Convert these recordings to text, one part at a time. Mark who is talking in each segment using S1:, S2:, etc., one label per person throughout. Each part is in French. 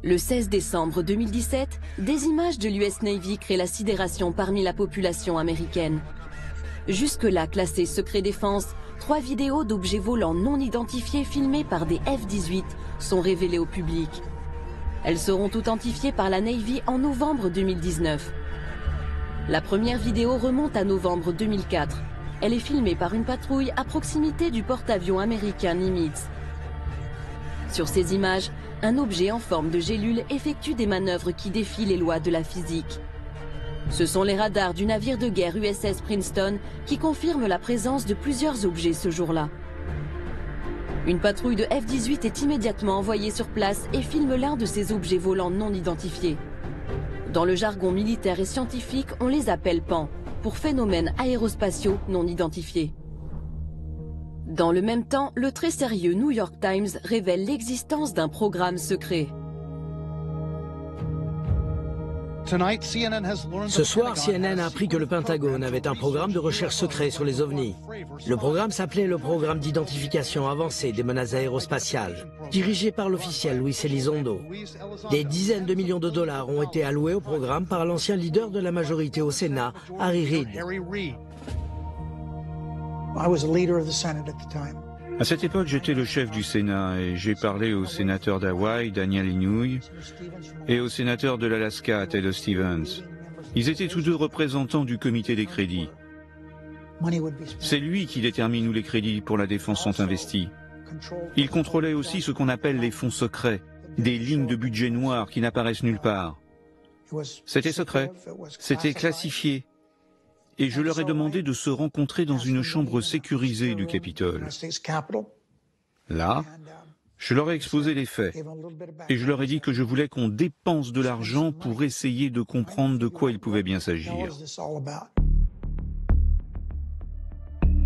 S1: Le 16 décembre 2017, des images de l'US Navy créent la sidération parmi la population américaine. Jusque-là classées secret défense, 3 vidéos d'objets volants non identifiés filmés par des F-18 sont révélées au public. Elles seront authentifiées par la Navy en novembre 2019. La première vidéo remonte à novembre 2004. Elle est filmée par une patrouille à proximité du porte-avions américain Nimitz. Sur ces images, un objet en forme de gélule effectue des manœuvres qui défient les lois de la physique. Ce sont les radars du navire de guerre USS Princeton qui confirment la présence de plusieurs objets ce jour-là. Une patrouille de F-18 est immédiatement envoyée sur place et filme l'un de ces objets volants non identifiés. Dans le jargon militaire et scientifique, on les appelle PAN, pour phénomènes aérospatiaux non identifiés. Dans le même temps, le très sérieux New York Times révèle l'existence d'un programme secret.
S2: Ce soir, CNN a appris que le Pentagone avait un programme de recherche secret sur les ovnis. Le programme s'appelait le Programme d'identification avancée des menaces aérospatiales, dirigé par l'officiel Luis Elizondo. Des dizaines de millions de dollars ont été alloués au programme par l'ancien leader de la majorité au Sénat, Harry Reid.
S3: À cette époque, j'étais le chef du Sénat et j'ai parlé au sénateur d'Hawaï, Daniel Inouye, et au sénateur de l'Alaska, Ted Stevens. Ils étaient tous deux représentants du comité des crédits. C'est lui qui détermine où les crédits pour la défense sont investis. Il contrôlait aussi ce qu'on appelle les fonds secrets, des lignes de budget noires qui n'apparaissent nulle part. C'était secret, c'était classifié. Et je leur ai demandé de se rencontrer dans une chambre sécurisée du Capitole. Là, je leur ai exposé les faits. Et je leur ai dit que je voulais qu'on dépense de l'argent pour essayer de comprendre de quoi il pouvait bien s'agir.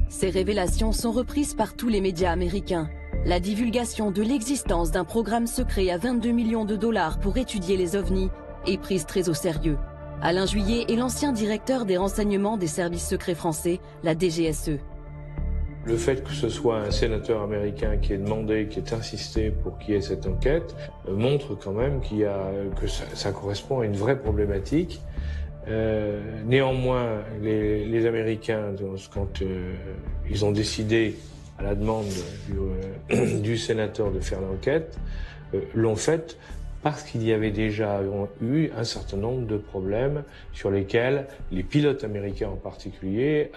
S1: Ces révélations sont reprises par tous les médias américains. La divulgation de l'existence d'un programme secret à 22 millions de dollars pour étudier les ovnis est prise très au sérieux. Alain Juillet est l'ancien directeur des renseignements des services secrets français, la DGSE.
S4: Le fait que ce soit un sénateur américain qui ait demandé, qui ait insisté pour qu'il y ait cette enquête, montre quand même que ça correspond à une vraie problématique. Néanmoins, les Américains, quand ils ont décidé, à la demande du sénateur de faire l'enquête, l'ont faite parce qu'il y avait déjà eu un certain nombre de problèmes sur lesquels les pilotes américains en particulier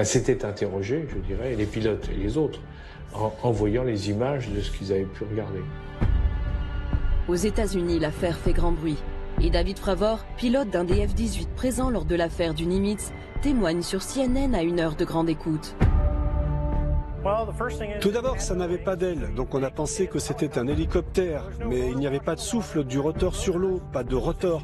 S4: s'étaient interrogés, je dirais, et les pilotes et les autres, en voyant les images de ce qu'ils avaient pu regarder.
S1: Aux États-Unis, l'affaire fait grand bruit. Et David Fravor, pilote d'un des F-18 présent lors de l'affaire du Nimitz, témoigne sur CNN à une heure de grande écoute.
S5: Tout d'abord, ça n'avait pas d'aile, donc on a pensé que c'était un hélicoptère, mais il n'y avait pas de souffle du rotor sur l'eau, pas de rotor.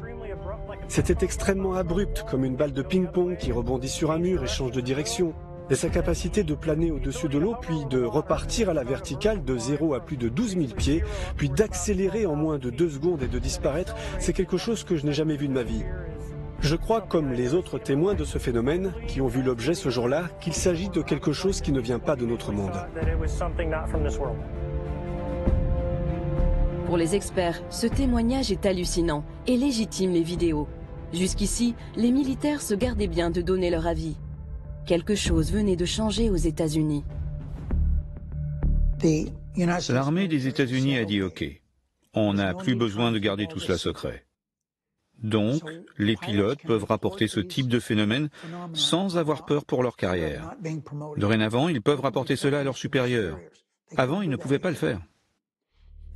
S5: C'était extrêmement abrupt, comme une balle de ping-pong qui rebondit sur un mur et change de direction. Et sa capacité de planer au-dessus de l'eau, puis de repartir à la verticale de 0 à plus de 12 000 pieds, puis d'accélérer en moins de 2 secondes et de disparaître, c'est quelque chose que je n'ai jamais vu de ma vie. Je crois, comme les autres témoins de ce phénomène, qui ont vu l'objet ce jour-là, qu'il s'agit de quelque chose qui ne vient pas de notre monde.
S1: Pour les experts, ce témoignage est hallucinant et légitime les vidéos. Jusqu'ici, les militaires se gardaient bien de donner leur avis. Quelque chose venait de changer aux États-Unis.
S3: L'armée des États-Unis a dit OK, on n'a plus besoin de garder tout cela secret. Donc, les pilotes peuvent rapporter ce type de phénomène sans avoir peur pour leur carrière. Dorénavant, ils peuvent rapporter cela à leurs supérieurs. Avant, ils ne pouvaient pas le faire.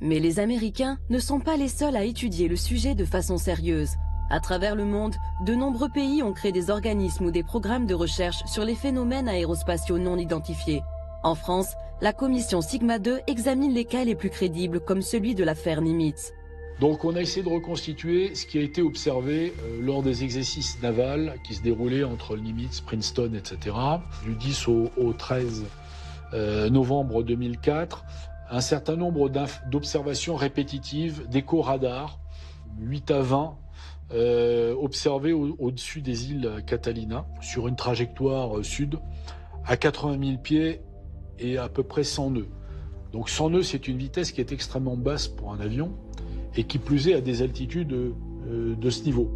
S1: Mais les Américains ne sont pas les seuls à étudier le sujet de façon sérieuse. À travers le monde, de nombreux pays ont créé des organismes ou des programmes de recherche sur les phénomènes aérospatiaux non identifiés. En France, la commission Sigma 2 examine les cas les plus crédibles comme celui de l'affaire Nimitz.
S6: Donc on a essayé de reconstituer ce qui a été observé lors des exercices navals qui se déroulaient entre le Nimitz, Princeton, etc. Du 10 au 13 novembre 2004, un certain nombre d'observations répétitives d'écho-radars, 8 à 20, observés au-dessus des îles Catalina, sur une trajectoire sud, à 80 000 pieds et à peu près 100 nœuds. Donc 100 nœuds, c'est une vitesse qui est extrêmement basse pour un avion et qui plus est à des altitudes de ce niveau.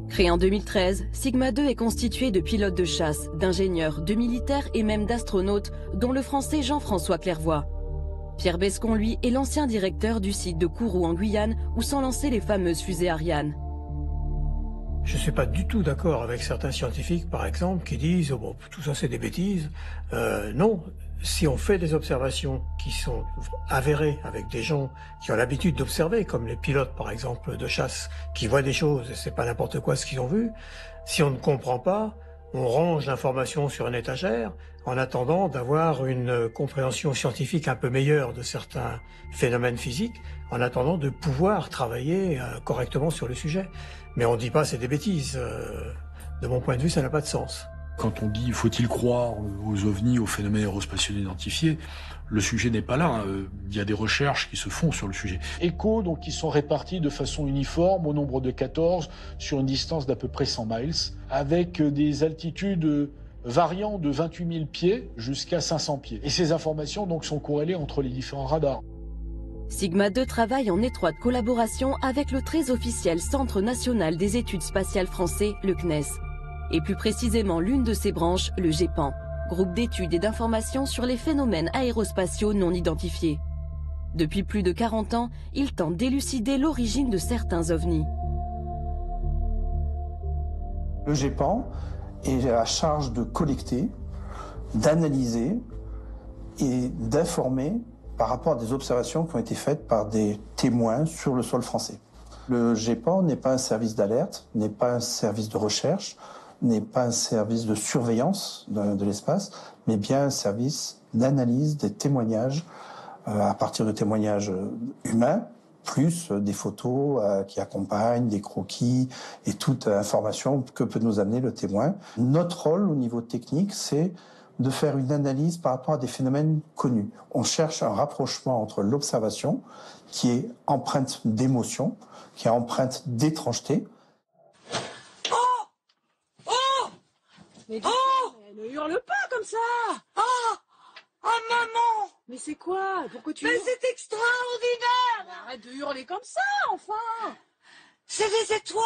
S1: Créé en 2013, Sigma 2 est constitué de pilotes de chasse, d'ingénieurs, de militaires et même d'astronautes, dont le français Jean-François Clairvoy. Pierre Bescon, lui, est l'ancien directeur du site de Kourou en Guyane, où sont lancées les fameuses fusées Ariane.
S7: Je ne suis pas du tout d'accord avec certains scientifiques, par exemple, qui disent « oh bon, tout ça c'est des bêtises ». Non, si on fait des observations qui sont avérées avec des gens qui ont l'habitude d'observer, comme les pilotes par exemple de chasse, qui voient des choses et c'est pas n'importe quoi ce qu'ils ont vu, si on ne comprend pas, on range l'information sur une étagère en attendant d'avoir une compréhension scientifique un peu meilleure de certains phénomènes physiques, en attendant de pouvoir travailler correctement sur le sujet. Mais on ne dit pas c'est des bêtises. De mon point de vue, ça n'a pas de sens.
S6: Quand on dit faut-il croire aux ovnis, aux phénomènes aérospatiaux identifiés, le sujet n'est pas là. Il y a des recherches qui se font sur le sujet. ECHO, donc, qui sont répartis de façon uniforme au nombre de 14 sur une distance d'à peu près 100 miles, avec des altitudes variant de 28 000 pieds jusqu'à 500 pieds. Et ces informations donc sont corrélées entre les différents radars.
S1: Sigma 2 travaille en étroite collaboration avec le très officiel Centre national des études spatiales français, le CNES. Et plus précisément l'une de ses branches, le GEPAN, groupe d'études et d'informations sur les phénomènes aérospatiaux non identifiés. Depuis plus de 40 ans, il tente d'élucider l'origine de certains ovnis.
S8: Le GEPAN est à charge de collecter, d'analyser et d'informer par rapport à des observations qui ont été faites par des témoins sur le sol français. Le GEPAN n'est pas un service d'alerte, n'est pas un service de recherche, n'est pas un service de surveillance de l'espace, mais bien un service d'analyse des témoignages à partir de témoignages humains, plus des photos qui accompagnent, des croquis et toute information que peut nous amener le témoin. Notre rôle au niveau technique, c'est de faire une analyse par rapport à des phénomènes connus. On cherche un rapprochement entre l'observation, qui est empreinte d'émotion, qui est empreinte d'étrangeté.
S9: Mais ne hurle pas comme ça!
S10: Oh maman!
S9: Mais c'est quoi? Pourquoi tu hurles?
S10: Mais c'est extraordinaire!
S9: Arrête de hurler comme ça, enfin!
S10: C'est des étoiles!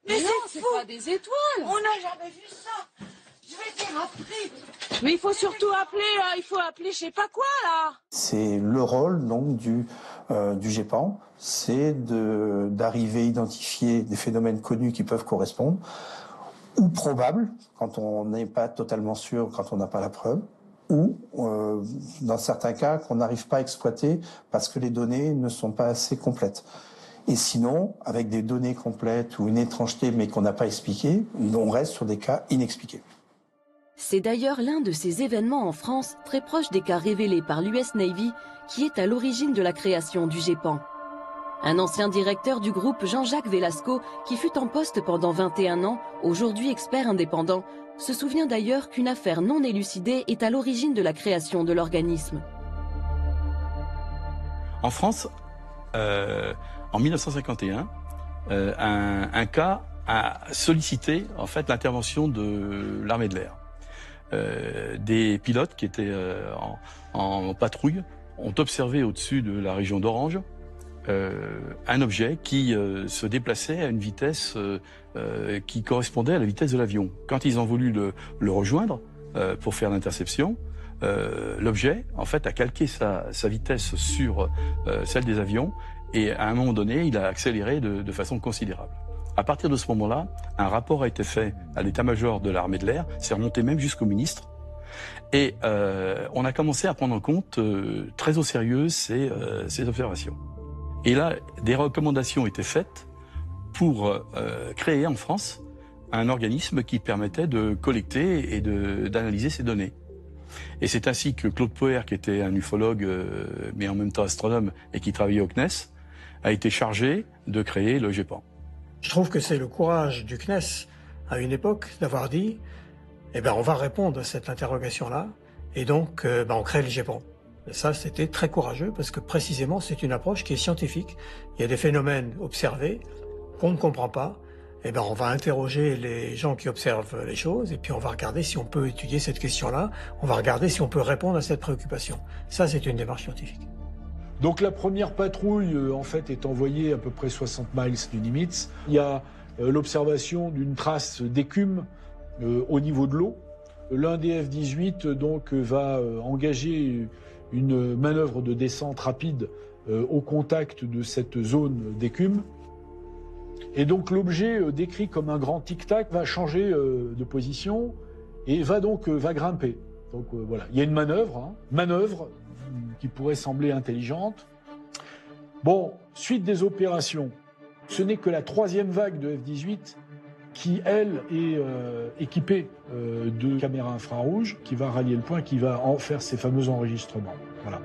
S9: Mais c'est fou! Pas des étoiles!
S10: On n'a jamais vu ça! Je vais dire après!
S9: Mais il faut surtout appeler, je sais pas quoi, là!
S8: C'est le rôle, donc, du GEPAN, c'est d'arriver à identifier des phénomènes connus qui peuvent correspondre, ou probable, quand on n'est pas totalement sûr, quand on n'a pas la preuve, ou dans certains cas qu'on n'arrive pas à exploiter parce que les données ne sont pas assez complètes. Et sinon, avec des données complètes ou une étrangeté mais qu'on n'a pas expliquée, on reste sur des cas inexpliqués.
S1: C'est d'ailleurs l'un de ces événements en France, très proche des cas révélés par l'US Navy, qui est à l'origine de la création du GEPAN. Un ancien directeur du groupe, Jean-Jacques Velasco, qui fut en poste pendant 21 ans, aujourd'hui expert indépendant, se souvient d'ailleurs qu'une affaire non élucidée est à l'origine de la création de l'organisme.
S11: En France, en 1951, un cas a sollicité en fait l'intervention de l'armée de l'air. Des pilotes qui étaient en patrouille ont observé au-dessus de la région d'Orange un objet qui se déplaçait à une vitesse qui correspondait à la vitesse de l'avion. Quand ils ont voulu le rejoindre pour faire l'interception, l'objet en fait a calqué sa vitesse sur celle des avions et à un moment donné il a accéléré de façon considérable. À partir de ce moment-là, un rapport a été fait à l'état-major de l'armée de l'air, c'est remonté même jusqu'au ministre, et on a commencé à prendre en compte très au sérieux ces observations. Et là, des recommandations étaient faites pour créer en France un organisme qui permettait de collecter et d'analyser ces données. Et c'est ainsi que Claude Poher, qui était un ufologue, mais en même temps astronome, et qui travaillait au CNES, a été chargé de créer le GEPAN.
S7: Je trouve que c'est le courage du CNES, à une époque, d'avoir dit « Eh ben, on va répondre à cette interrogation-là, et donc on crée le GEPAN ». Et ça, c'était très courageux, parce que précisément, c'est une approche qui est scientifique. Il y a des phénomènes observés qu'on ne comprend pas, eh ben, on va interroger les gens qui observent les choses et puis on va regarder si on peut étudier cette question-là, on va regarder si on peut répondre à cette préoccupation. Ça, c'est une démarche scientifique.
S6: Donc la première patrouille, en fait, est envoyée à peu près 60 miles du Nimitz. Il y a l'observation d'une trace d'écume au niveau de l'eau. L'un des F-18 donc va engager une manœuvre de descente rapide au contact de cette zone d'écume. Et donc l'objet décrit comme un grand tic-tac va changer de position et va grimper. Donc voilà, il y a une manœuvre qui pourrait sembler intelligente. Bon, suite des opérations, ce n'est que la troisième vague de F-18 qui, elle, est équipée de caméras infrarouges, qui va rallier le point, qui va en faire ces fameux enregistrements. Voilà.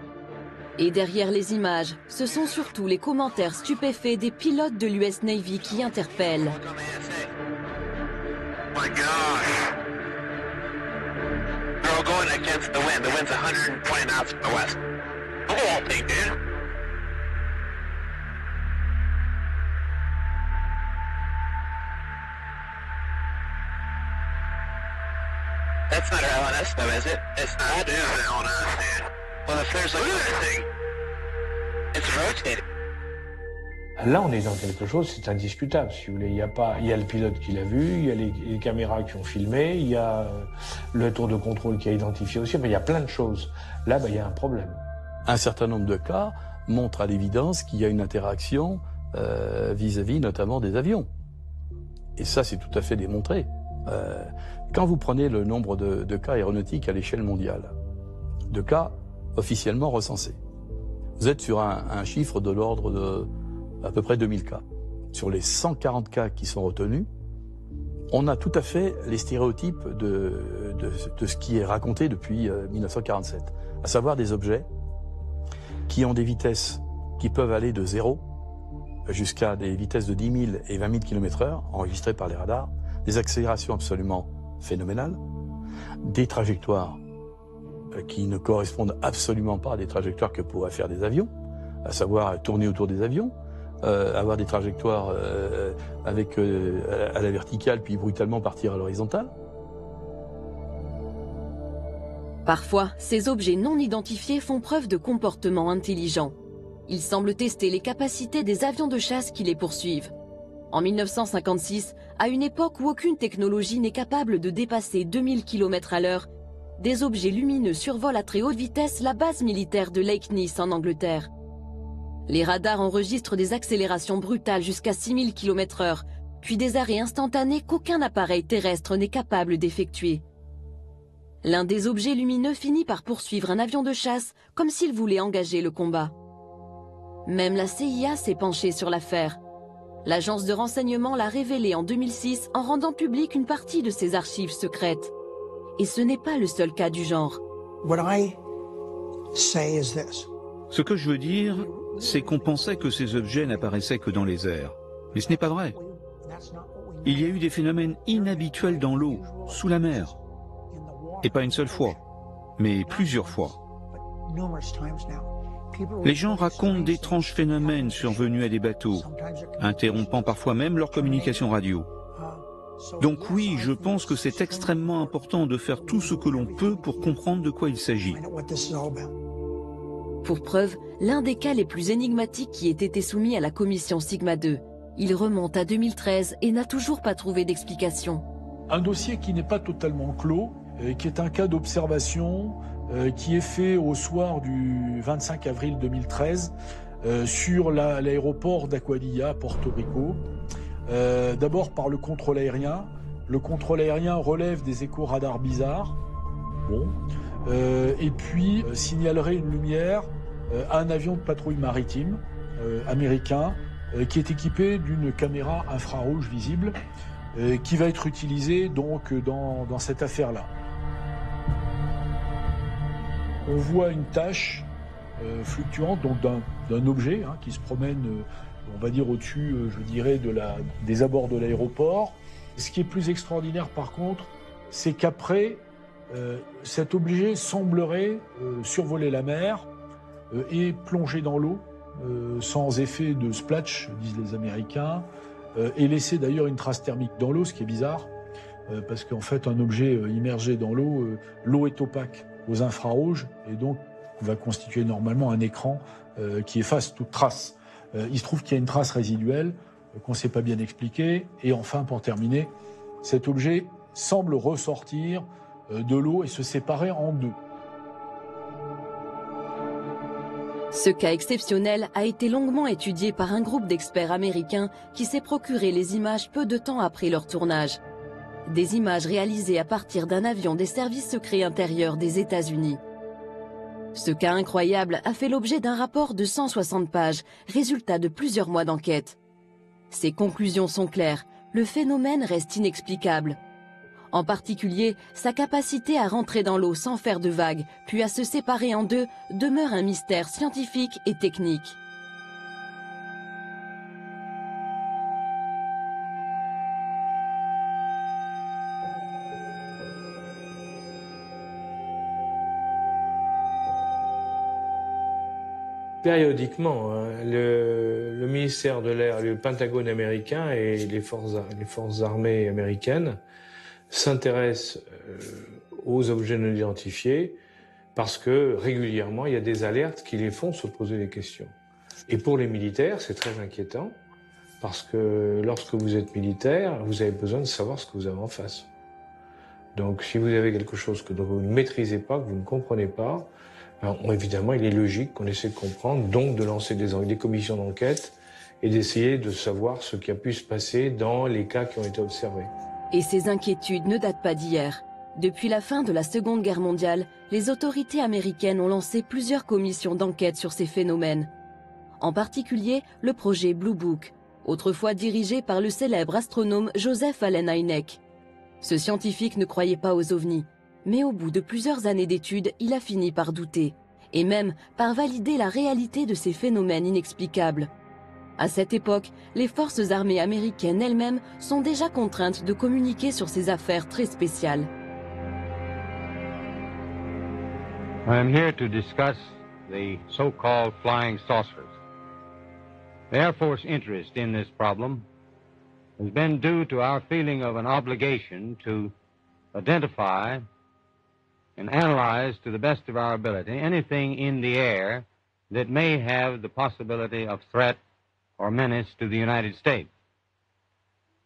S1: Et derrière les images, ce sont surtout les commentaires stupéfaits des pilotes de l'US Navy qui interpellent.
S12: That's not our LNS though, is it? It's not. It is LNS. Well, if there's like another thing, it's rotating.
S4: Là, on est dans quelque chose, c'est indiscutable, si vous voulez. Il y a le pilote qui l'a vu, il y a les caméras qui ont filmé, il y a le tour de contrôle qui a identifié aussi, mais il y a plein de choses. Là, il y a un problème.
S11: Un certain nombre de cas montrent à l'évidence qu'il y a une interaction vis-à-vis notamment des avions. Et ça, c'est tout à fait démontré. Quand vous prenez le nombre de cas aéronautiques à l'échelle mondiale, de cas officiellement recensés, vous êtes sur un chiffre de l'ordre de à peu près 2000 cas. Sur les 140 cas qui sont retenus, on a tout à fait les stéréotypes de ce qui est raconté depuis 1947, à savoir des objets qui ont des vitesses qui peuvent aller de 0 jusqu'à des vitesses de 10 000 et 20 000 km/h enregistrées par les radars, des accélérations absolument phénoménales, des trajectoires qui ne correspondent absolument pas à des trajectoires que pourraient faire des avions, à savoir tourner autour des avions, avoir des trajectoires avec à la verticale puis brutalement partir à l'horizontale.
S1: Parfois, ces objets non identifiés font preuve de comportements intelligents. Ils semblent tester les capacités des avions de chasse qui les poursuivent. En 1956, à une époque où aucune technologie n'est capable de dépasser 2000 km/h, des objets lumineux survolent à très haute vitesse la base militaire de Lake Nice en Angleterre. Les radars enregistrent des accélérations brutales jusqu'à 6000 km/h, puis des arrêts instantanés qu'aucun appareil terrestre n'est capable d'effectuer. L'un des objets lumineux finit par poursuivre un avion de chasse comme s'il voulait engager le combat. Même la CIA s'est penchée sur l'affaire. L'agence de renseignement l'a révélé en 2006 en rendant publique une partie de ses archives secrètes. Et ce n'est pas le seul cas du genre.
S3: Ce que je veux dire, c'est qu'on pensait que ces objets n'apparaissaient que dans les airs. Mais ce n'est pas vrai. Il y a eu des phénomènes inhabituels dans l'eau, sous la mer. Et pas une seule fois, mais plusieurs fois. Les gens racontent d'étranges phénomènes survenus à des bateaux, interrompant parfois même leur communication radio. Donc oui, je pense que c'est extrêmement important de faire tout ce que l'on peut pour comprendre de quoi il s'agit.
S1: Pour preuve, l'un des cas les plus énigmatiques qui ait été soumis à la commission Sigma 2. Il remonte à 2013 et n'a toujours pas trouvé d'explication.
S6: Un dossier qui n'est pas totalement clos, qui est un cas d'observation qui est fait au soir du 25 avril 2013 sur l'aéroport d'Aguadilla, Porto Rico. D'abord par le contrôle aérien. Le contrôle aérien relève des échos radars bizarres. Bon. Et puis signalerait une lumière à un avion de patrouille maritime américain qui est équipé d'une caméra infrarouge visible qui va être utilisée donc dans cette affaire-là. On voit une tache fluctuante donc d'un objet qui se promène, on va dire au-dessus, je dirais, des abords de l'aéroport. Ce qui est plus extraordinaire par contre, c'est qu'après, cet objet semblerait survoler la mer et plonger dans l'eau sans effet de splash, disent les Américains, et laisser d'ailleurs une trace thermique dans l'eau, ce qui est bizarre, parce qu'en fait, un objet immergé dans l'eau, l'eau est opaque aux infrarouges, et donc va constituer normalement un écran qui efface toute trace. Il se trouve qu'il y a une trace résiduelle qu'on ne sait pas bien expliquer, et enfin, pour terminer, cet objet semble ressortir de l'eau et se séparer en deux.
S1: Ce cas exceptionnel a été longuement étudié par un groupe d'experts américains qui s'est procuré les images peu de temps après leur tournage. Des images réalisées à partir d'un avion des services secrets intérieurs des États-Unis. Ce cas incroyable a fait l'objet d'un rapport de 160 pages, résultat de plusieurs mois d'enquête. Ses conclusions sont claires, le phénomène reste inexplicable. En particulier, sa capacité à rentrer dans l'eau sans faire de vagues, puis à se séparer en deux, demeure un mystère scientifique et technique.
S4: Périodiquement, le ministère de l'Air, le Pentagone américain et les forces armées américaines s'intéressent aux objets non identifiés parce que régulièrement, il y a des alertes qui les font se poser des questions. Et pour les militaires, c'est très inquiétant parce que lorsque vous êtes militaire, vous avez besoin de savoir ce que vous avez en face. Donc si vous avez quelque chose que vous ne maîtrisez pas, que vous ne comprenez pas, alors, évidemment, il est logique qu'on essaie de comprendre, donc de lancer des commissions d'enquête et d'essayer de savoir ce qui a pu se passer dans les cas qui ont été observés.
S1: Et ces inquiétudes ne datent pas d'hier. Depuis la fin de la Seconde Guerre mondiale, les autorités américaines ont lancé plusieurs commissions d'enquête sur ces phénomènes. En particulier, le projet Blue Book, autrefois dirigé par le célèbre astronome Joseph Allen Hynek. Ce scientifique ne croyait pas aux ovnis. Mais au bout de plusieurs années d'études, il a fini par douter, et même par valider la réalité de ces phénomènes inexplicables. À cette époque, les forces armées américaines elles-mêmes sont déjà contraintes de communiquer sur ces affaires très spéciales.
S13: I am here to discuss the so-called flying saucers. The Air Force interest in this problem has been due to our feeling of an obligation to identify and analyze to the best of our ability anything in the air that may have the possibility of threat or menace to the United States.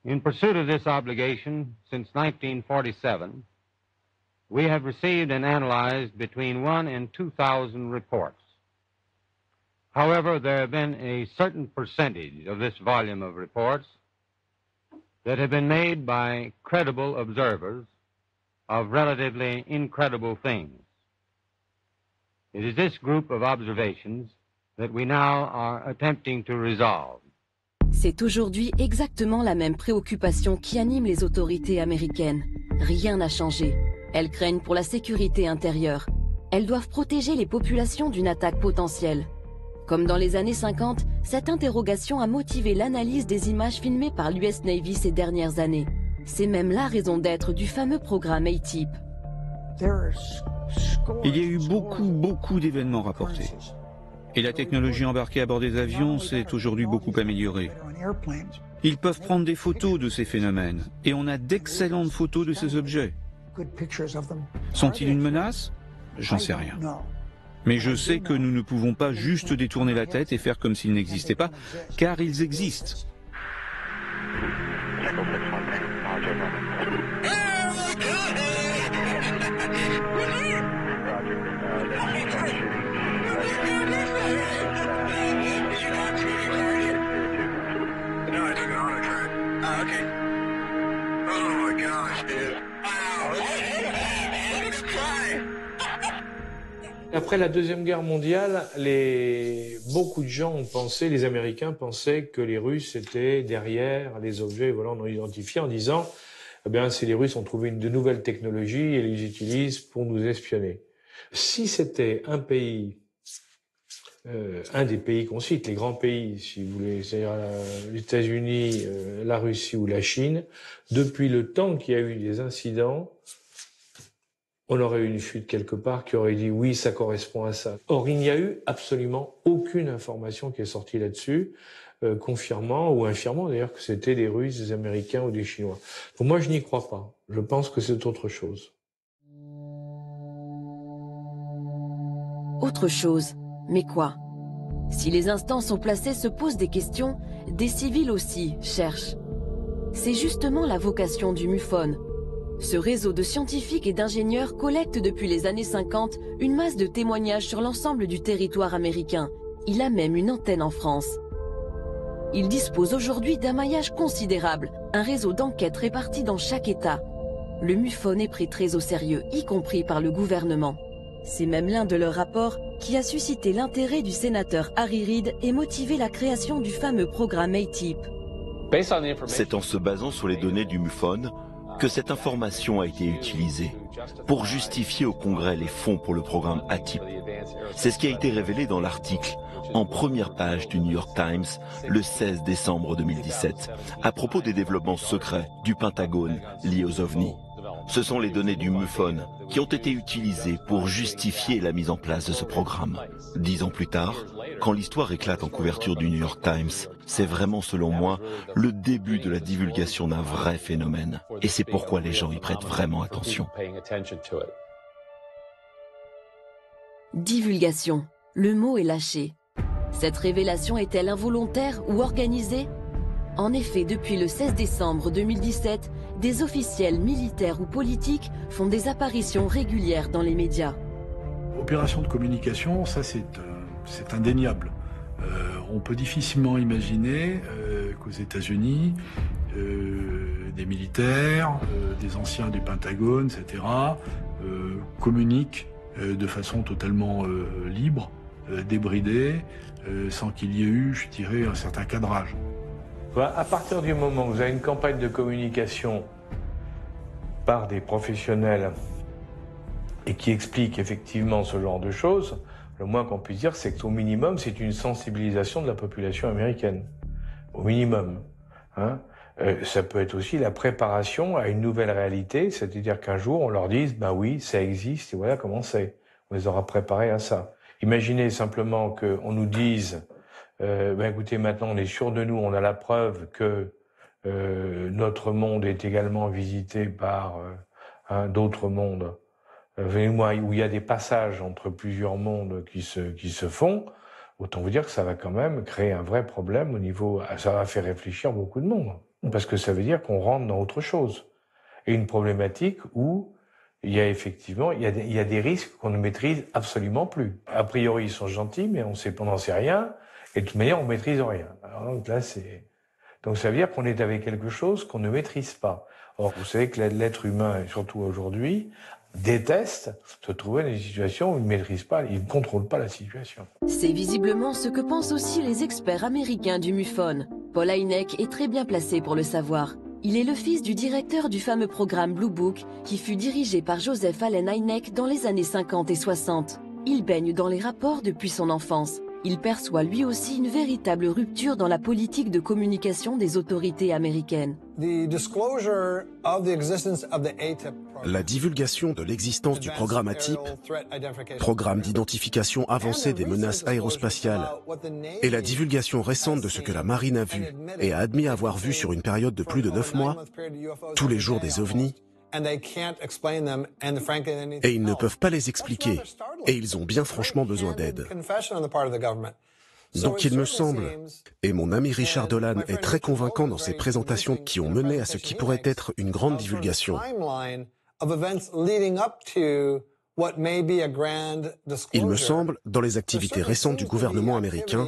S13: In pursuit of this obligation, since 1947, we have received and analyzed between 1,000 and 2,000 reports. However, there have been a certain percentage of this volume of reports that have been made by credible observers of relatively incredible things. It is this group of observations that we now are attempting to resolve.
S1: C'est aujourd'hui exactement la même préoccupation qui anime les autorités américaines. Rien n'a changé. Elles craignent pour la sécurité intérieure. Elles doivent protéger les populations d'une attaque potentielle. Comme dans les années 50, cette interrogation a motivé l'analyse des images filmées par l'US Navy ces dernières années. C'est même la raison d'être du fameux programme A-Type.
S3: Il y a eu beaucoup d'événements rapportés. Et la technologie embarquée à bord des avions s'est aujourd'hui beaucoup améliorée. Ils peuvent prendre des photos de ces phénomènes, et on a d'excellentes photos de ces objets. Sont-ils une menace? J'en sais rien. Mais je sais que nous ne pouvons pas juste détourner la tête et faire comme s'ils n'existaient pas, car ils existent.
S4: Après la Deuxième Guerre mondiale, beaucoup de gens ont pensé, les Américains pensaient que les Russes étaient derrière les objets volants non identifiés en disant eh bien, si les Russes ont trouvé de nouvelles technologies et les utilisent pour nous espionner. Si c'était un pays, un des pays qu'on cite, les grands pays, si vous voulez, c'est-à-dire les États-Unis, la Russie ou la Chine, depuis le temps qu'il y a eu des incidents, on aurait eu une fuite quelque part qui aurait dit oui, ça correspond à ça. Or, il n'y a eu absolument aucune information qui est sortie là-dessus. confirmant ou infirmant d'ailleurs que c'était des Russes, des Américains ou des Chinois. Pour moi, je n'y crois pas. Je pense que c'est autre chose.
S1: Autre chose, mais quoi? Si les instances au placé se posent des questions, des civils aussi cherchent. C'est justement la vocation du MUFON. Ce réseau de scientifiques et d'ingénieurs collecte depuis les années 50 une masse de témoignages sur l'ensemble du territoire américain. Il a même une antenne en France. Il dispose aujourd'hui d'un maillage considérable, un réseau d'enquêtes réparti dans chaque État. Le MUFON est pris très au sérieux, y compris par le gouvernement. C'est même l'un de leurs rapports qui a suscité l'intérêt du sénateur Harry Reid et motivé la création du fameux programme ATIP.
S14: C'est en se basant sur les données du MUFON que cette information a été utilisée pour justifier au Congrès les fonds pour le programme ATIP. C'est ce qui a été révélé dans l'article en première page du New York Times le 16 décembre 2017 à propos des développements secrets du Pentagone liés aux ovnis. Ce sont les données du MUFON qui ont été utilisées pour justifier la mise en place de ce programme. 10 ans plus tard, quand l'histoire éclate en couverture du New York Times, c'est vraiment, selon moi, le début de la divulgation d'un vrai phénomène. Et c'est pourquoi les gens y prêtent vraiment attention.
S1: Divulgation. Le mot est lâché. Cette révélation est-elle involontaire ou organisée? En effet, depuis le 16 décembre 2017, des officiels militaires ou politiques font des apparitions régulières dans les médias.
S6: Opération de communication, ça c'est indéniable. On peut difficilement imaginer qu'aux États-Unis, des militaires, des anciens du Pentagone, etc., communiquent de façon totalement libre, débridée, sans qu'il y ait eu, je dirais, un certain cadrage.
S4: À partir du moment où vous avez une campagne de communication par des professionnels et qui explique effectivement ce genre de choses, le moins qu'on puisse dire, c'est qu'au minimum, c'est une sensibilisation de la population américaine. Au minimum. Hein. Ça peut être aussi la préparation à une nouvelle réalité, c'est-à-dire qu'un jour, on leur dise, ben oui, ça existe, et voilà comment c'est. On les aura préparés à ça. Imaginez simplement qu'on nous dise, ben écoutez, maintenant on est sûr de nous, on a la preuve que notre monde est également visité par d'autres mondes, où il y a des passages entre plusieurs mondes qui se font, autant vous dire que ça va quand même créer un vrai problème au niveau, ça va faire réfléchir beaucoup de monde, parce que ça veut dire qu'on rentre dans autre chose. Et une problématique où il y a effectivement, il y a des risques qu'on ne maîtrise absolument plus. A priori, ils sont gentils, mais on n'en sait rien, et de toute manière, on ne maîtrise rien. Alors donc là, donc ça veut dire qu'on est avec quelque chose qu'on ne maîtrise pas. Or, vous savez que l'être humain, et surtout aujourd'hui, déteste se trouver dans des situations où il ne maîtrise pas, il ne contrôle pas la situation.
S1: C'est visiblement ce que pensent aussi les experts américains du MUFON. Paul Hynek est très bien placé pour le savoir. Il est le fils du directeur du fameux programme Blue Book qui fut dirigé par Joseph Allen Hynek dans les années 50 et 60. Il baigne dans les rapports depuis son enfance. Il perçoit lui aussi une véritable rupture dans la politique de communication des autorités américaines.
S15: La divulgation de l'existence du programme ATIP, programme d'identification avancée des menaces aérospatiales, et la divulgation récente de ce que la marine a vu et a admis avoir vu sur une période de plus de 9 mois, tous les jours des ovnis, et ils ne peuvent pas les expliquer, et ils ont bien franchement besoin d'aide. Donc il me semble, et mon ami Richard Dolan est très convaincant dans ses présentations qui ont mené à ce qui pourrait être une grande divulgation. Il me semble, dans les activités récentes du gouvernement américain,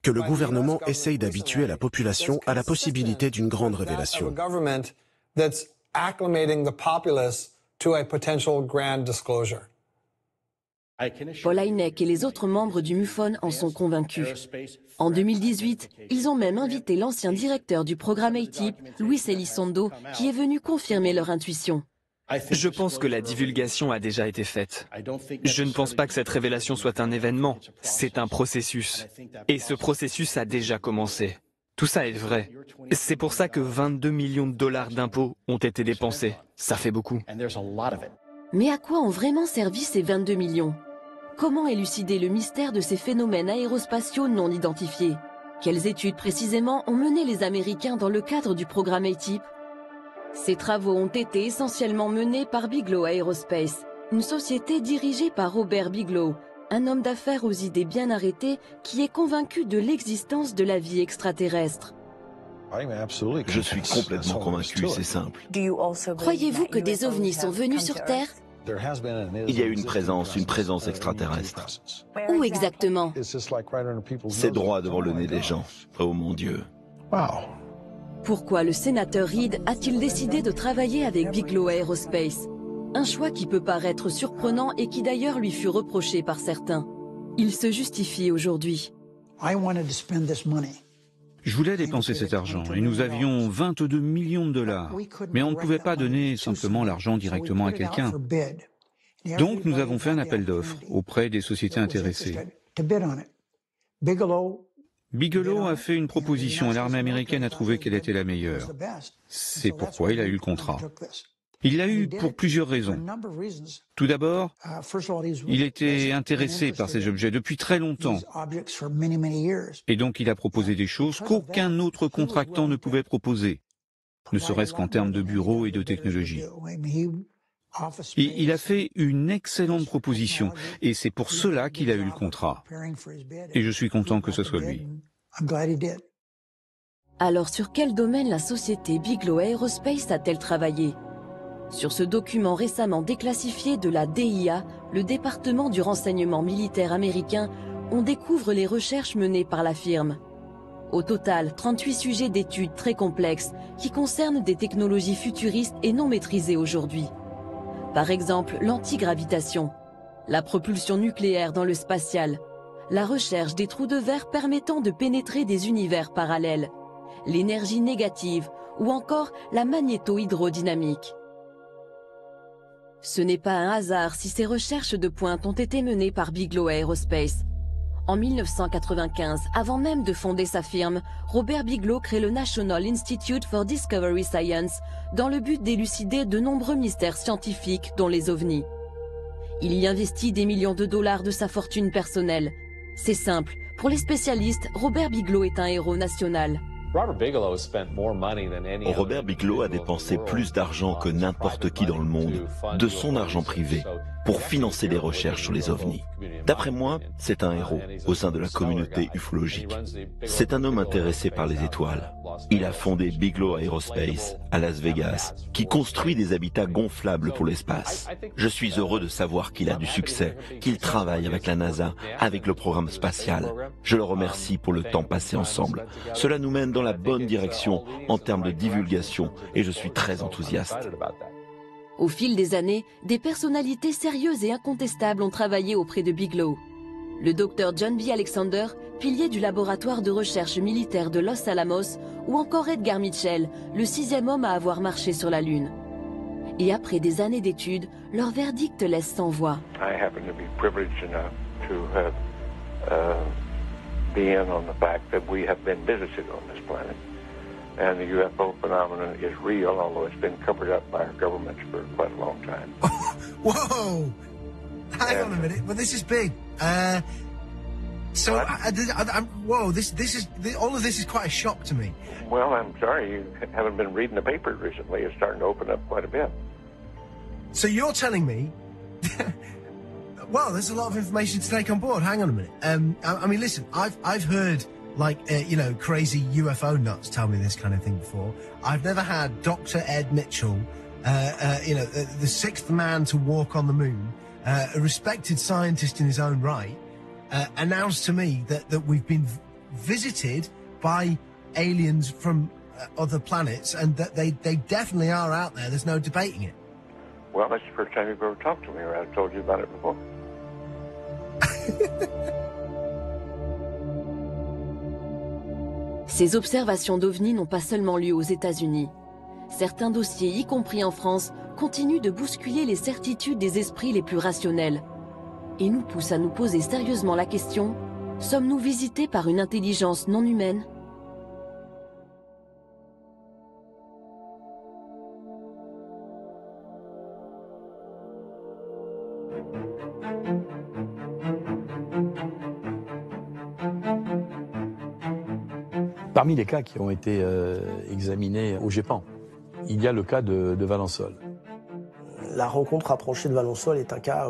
S15: que le gouvernement essaye d'habituer la population à la possibilité d'une grande révélation.
S1: Paul Hynek et les autres membres du MUFON en sont convaincus. En 2018, ils ont même invité l'ancien directeur du programme ATIP, Luis Elizondo, qui est venu confirmer leur intuition.
S16: Je pense que la divulgation a déjà été faite. Je ne pense pas que cette révélation soit un événement, c'est un processus. Et ce processus a déjà commencé. Tout ça est vrai. C'est pour ça que 22 millions de dollars d'impôts ont été dépensés. Ça fait beaucoup.
S1: Mais à quoi ont vraiment servi ces 22 millions? Comment élucider le mystère de ces phénomènes aérospatiaux non identifiés? Quelles études précisément ont mené les Américains dans le cadre du programme ATIP? Ces travaux ont été essentiellement menés par Bigelow Aerospace, une société dirigée par Robert Bigelow, un homme d'affaires aux idées bien arrêtées qui est convaincu de l'existence de la vie extraterrestre.
S14: Je suis complètement convaincu, c'est simple.
S1: Croyez-vous que des ovnis sont venus sur Terre?
S14: Il y a une présence extraterrestre.
S1: Où exactement?
S14: C'est droit devant le nez des gens. Oh mon Dieu.
S1: Pourquoi le sénateur Reid a-t-il décidé de travailler avec Bigelow Aerospace? Un choix qui peut paraître surprenant et qui d'ailleurs lui fut reproché par certains. Il se justifie aujourd'hui.
S3: Je voulais dépenser cet argent et nous avions 22 millions de dollars. Mais on ne pouvait pas donner simplement l'argent directement à quelqu'un. Donc nous avons fait un appel d'offres auprès des sociétés intéressées. Bigelow a fait une proposition et l'armée américaine a trouvé qu'elle était la meilleure. C'est pourquoi il a eu le contrat. Il l'a eu pour plusieurs raisons. Tout d'abord, il était intéressé par ces objets depuis très longtemps. Et donc il a proposé des choses qu'aucun autre contractant ne pouvait proposer, ne serait-ce qu'en termes de bureaux et de technologie. Et il a fait une excellente proposition, et c'est pour cela qu'il a eu le contrat. Et je suis content que ce soit lui.
S1: Alors sur quel domaine la société Bigelow Aerospace a-t-elle travaillé? Sur ce document récemment déclassifié de la DIA, le département du renseignement militaire américain, on découvre les recherches menées par la firme. Au total, 38 sujets d'études très complexes qui concernent des technologies futuristes et non maîtrisées aujourd'hui. Par exemple, l'antigravitation, la propulsion nucléaire dans le spatial, la recherche des trous de verre permettant de pénétrer des univers parallèles, l'énergie négative ou encore la magnéto-hydrodynamique. Ce n'est pas un hasard si ces recherches de pointe ont été menées par Bigelow Aerospace. En 1995, avant même de fonder sa firme, Robert Bigelow crée le National Institute for Discovery Science dans le but d'élucider de nombreux mystères scientifiques, dont les ovnis. Il y investit des millions de dollars de sa fortune personnelle. C'est simple, pour les spécialistes, Robert Bigelow est un héros national.
S14: Robert Bigelow a dépensé plus d'argent que n'importe qui dans le monde, de son argent privé, pour financer des recherches sur les ovnis. D'après moi, c'est un héros au sein de la communauté ufologique. C'est un homme intéressé par les étoiles. Il a fondé Bigelow Aerospace à Las Vegas, qui construit des habitats gonflables pour l'espace. Je suis heureux de savoir qu'il a du succès, qu'il travaille avec la NASA, avec le programme spatial. Je le remercie pour le temps passé ensemble. Cela nous mène dans la bonne direction en termes de divulgation et je suis très enthousiaste.
S1: Au fil des années, des personnalités sérieuses et incontestables ont travaillé auprès de Bigelow. Le docteur John B. Alexander, pilier du laboratoire de recherche militaire de Los Alamos, ou encore Edgar Mitchell, le 6e homme à avoir marché sur la Lune. Et après des années d'études, leur verdict laisse sans voix.
S17: And the UFO phenomenon is real, although it's been covered up by our governments for quite a long time.
S18: Whoa! Hang on a minute, but this is big. Whoa, all of this is quite a shock to me.
S17: Well, I'm sorry you haven't been reading the papers recently. It's starting to open up quite a bit.
S18: So you're telling me... Well, there's a lot of information to take on board. Hang on a minute. I mean, listen, I've heard... crazy UFO nuts tell me this kind of thing before. I've never had Dr. Ed Mitchell, the sixth man to walk on the moon, a respected scientist in his own right, announce to me that we've been visited by aliens from other planets and that they definitely are out there. There's no debating it.
S17: Well, that's the first time you've ever talked to me, or I've told you about it before.
S1: Ces observations d'OVNI n'ont pas seulement lieu aux États-Unis. Certains dossiers, y compris en France, continuent de bousculer les certitudes des esprits les plus rationnels. Et nous poussent à nous poser sérieusement la question, sommes-nous visités par une intelligence non humaine ?
S11: Parmi les cas qui ont été examinés au GEPAN, il y a le cas de Valensole.
S19: La rencontre rapprochée de Valensole est un cas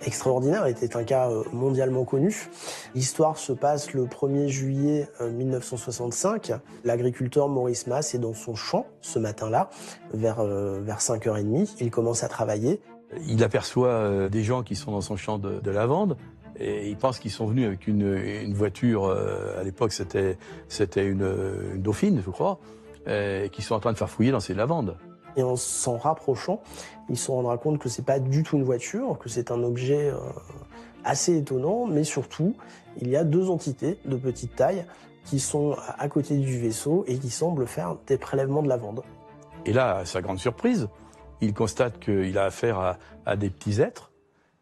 S19: extraordinaire, était un cas mondialement connu. L'histoire se passe le 1er juillet 1965. L'agriculteur Maurice Masse est dans son champ ce matin-là, vers 5h30. Il commence à travailler.
S11: Il aperçoit des gens qui sont dans son champ de lavande et il pense qu'ils sont venus avec une voiture, à l'époque c'était une Dauphine, je crois, qui sont en train de faire fouiller dans ces lavandes.
S19: Et en s'en rapprochant, il se rendra compte que c'est pas du tout une voiture, que c'est un objet assez étonnant, mais surtout, il y a 2 entités de petite taille qui sont à côté du vaisseau et qui semblent faire des prélèvements de lavande.
S11: Et là, à sa grande surprise, il constate qu'il a affaire à des petits êtres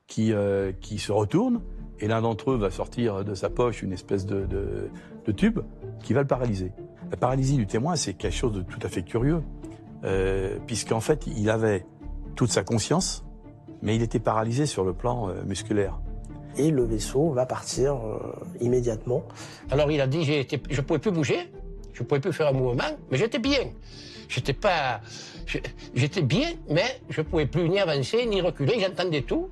S11: qui se retournent, et l'un d'entre eux va sortir de sa poche une espèce de tube qui va le paralyser. La paralysie du témoin, c'est quelque chose de tout à fait curieux. Puisqu'en fait, il avait toute sa conscience, mais il était paralysé sur le plan musculaire.
S19: Et le vaisseau va partir immédiatement.
S20: Alors il a dit, je ne pouvais plus bouger, je ne pouvais plus faire un mouvement, mais j'étais bien. J'étais bien, mais je ne pouvais plus ni avancer, ni reculer, j'entendais tout,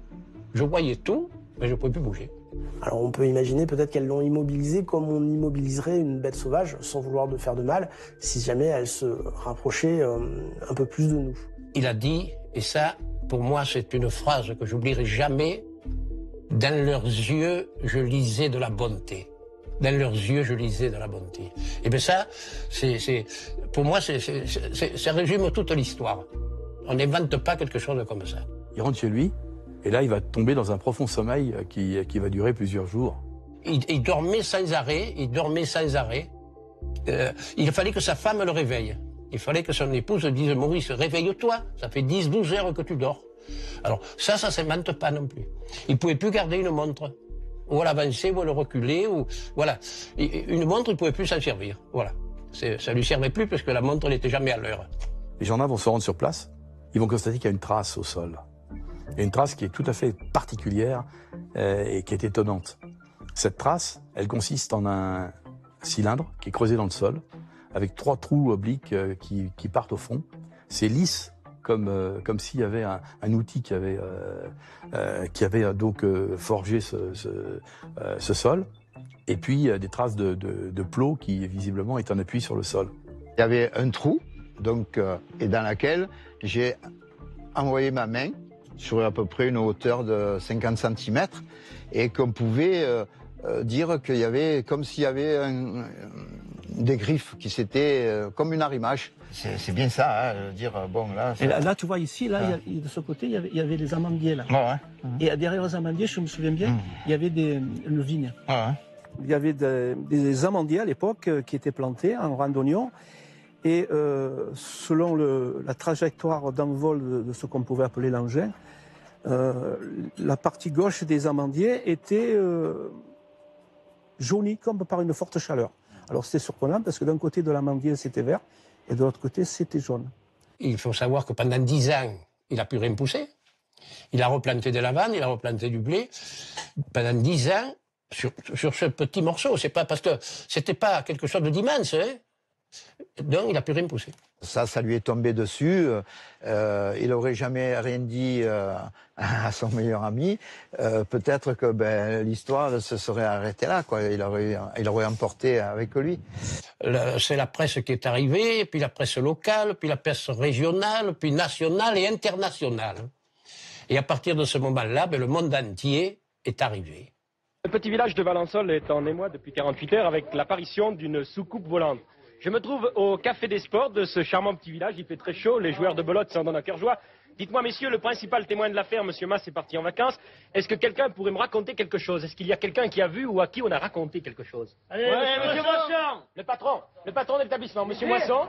S20: je voyais tout, mais je ne pouvais plus bouger.
S19: Alors on peut imaginer peut-être qu'elles l'ont immobilisé comme on immobiliserait une bête sauvage, sans vouloir de faire de mal, si jamais elle se rapprochait un peu plus de nous.
S20: Il a dit, et ça, pour moi, c'est une phrase que j'oublierai jamais, « Dans leurs yeux, je lisais de la bonté. » Dans leurs yeux, je lisais de la bonté. Et bien ça, pour moi, ça résume toute l'histoire. On n'invente pas quelque chose comme ça.
S11: Il rentre chez lui, et là, il va tomber dans un profond sommeil qui va durer plusieurs jours.
S20: Il dormait sans arrêt, il fallait que sa femme le réveille. Il fallait que son épouse dise « Maurice, réveille-toi, ça fait 10-12 heures que tu dors. » Alors ça ne s'invente pas non plus. Il ne pouvait plus garder une montre. Ou à l'avancer, ou à le reculer, ou... Voilà. Une montre, il ne pouvait plus s'en servir. Voilà. Ça ne lui servait plus parce que la montre n'était jamais à l'heure.
S11: Les gendarmes vont se rendre sur place. Ils vont constater qu'il y a une trace au sol. Il y a une trace qui est tout à fait particulière et qui est étonnante. Cette trace, elle consiste en un cylindre qui est creusé dans le sol, avec 3 trous obliques qui partent au fond. C'est lisse, comme s'il y avait un outil qui avait donc forgé ce sol. Et puis des traces de plot qui visiblement est en appui sur le sol.
S21: Il y avait un trou, donc, et dans lequel j'ai envoyé ma main sur à peu près une hauteur de 50 cm et qu'on pouvait dire qu'il y avait comme s'il y avait des griffes qui s'étaient comme une arrimage. C'est bien ça, hein, dire bon là.
S22: Et là, tu vois ici, là, de ce côté, il y avait les amandiers là.
S21: Ouais.
S22: Et derrière les amandiers, je me souviens bien, il y avait une vigne.
S21: Ouais.
S22: Il y avait des amandiers à l'époque qui étaient plantés en rang d'oignons. Et selon la trajectoire d'envol de ce qu'on pouvait appeler l'engin, la partie gauche des amandiers était jaunie comme par une forte chaleur. Alors c'était surprenant parce que d'un côté de l'amandier c'était vert et de l'autre côté c'était jaune.
S20: Il faut savoir que pendant 10 ans, il n'a plus rien poussé. Il a replanté de la lavande, il a replanté du blé. Pendant 10 ans, sur ce petit morceau, c'est pas parce que c'était pas quelque chose d'immense, hein. Donc il n'a plus rien poussé.
S21: Ça lui est tombé dessus. Il n'aurait jamais rien dit à son meilleur ami. Peut-être que l'histoire se serait arrêtée là, quoi. Il aurait emporté avec lui.
S20: C'est la presse qui est arrivée, puis la presse locale, puis la presse régionale, puis nationale et internationale. Et à partir de ce moment-là, le monde entier est arrivé.
S23: Le petit village de Valensole est en émoi depuis 48 heures avec l'apparition d'une soucoupe volante. Je me trouve au Café des Sports de ce charmant petit village. Il fait très chaud, les joueurs de belote s'en donnent à cœur joie. Dites-moi, messieurs, le principal témoin de l'affaire, M. Masse, est parti en vacances. Est-ce que quelqu'un pourrait me raconter quelque chose? Est-ce qu'il y a quelqu'un qui a vu ou à qui on a raconté quelque chose?
S10: Allez, monsieur Moisson.
S23: Le patron de l'établissement, M. Moisson.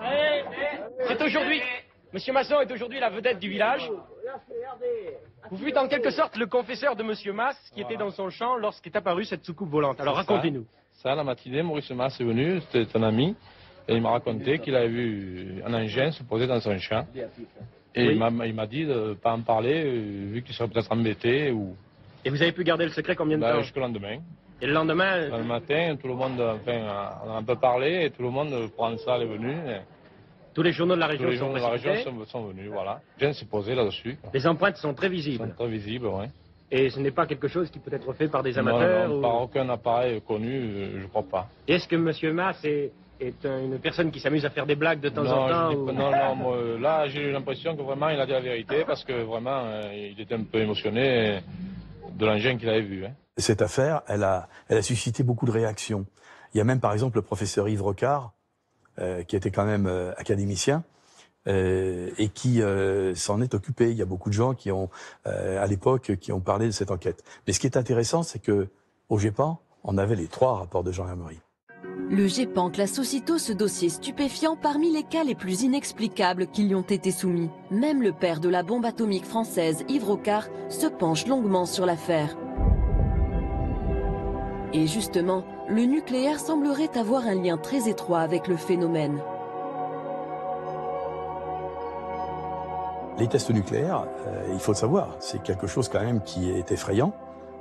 S23: C'est aujourd'hui... M. Masson est aujourd'hui la vedette du village. Vous fûtes en quelque sorte le confesseur de M. Masse qui était dans son champ lorsqu'est apparue cette soucoupe volante. Alors racontez-nous.
S24: Ça, la matinée, Maurice Masse est venu, c'était un ami, et il m'a raconté qu'il avait vu un engin se poser dans son champ. Et oui. Il m'a dit de ne pas en parler, vu qu'il serait peut-être embêté. Ou...
S23: Et vous avez pu garder le secret combien de temps?
S24: Jusqu'au lendemain.
S23: Et le lendemain...
S24: Le matin, tout le monde, enfin, on a un peu parlé et tout le monde, provençal est venu.
S23: Tous les journaux de la région
S24: tous les journaux de la région sont venus, voilà. Gens s'est posé là-dessus.
S23: Les empreintes sont très visibles.
S24: Sont très visibles, oui.
S23: Et ce n'est pas quelque chose qui peut être fait par des amateurs?
S24: Non, par aucun appareil connu, je ne crois pas.
S23: Est-ce que M. Mas est une personne qui s'amuse à faire des blagues de temps en temps?
S24: Non, moi, là j'ai eu l'impression que vraiment il a dit la vérité parce que vraiment il était un peu émotionné de l'engin qu'il avait vu. Hein.
S11: Cette affaire, elle a suscité beaucoup de réactions. Il y a même par exemple le professeur Yves Rocard, qui était quand même académicien, et qui s'en est occupé. Il y a beaucoup de gens qui ont, à l'époque, qui ont parlé de cette enquête. Mais ce qui est intéressant, c'est que au GEPAN, on avait les 3 rapports de Jean Hermery.
S1: Le GEPAN classe aussitôt ce dossier stupéfiant parmi les cas les plus inexplicables qui lui ont été soumis. Même le père de la bombe atomique française, Yves Rocard, se penche longuement sur l'affaire. Et justement, le nucléaire semblerait avoir un lien très étroit avec le phénomène.
S11: Les tests nucléaires, il faut le savoir, c'est quelque chose quand même qui est effrayant,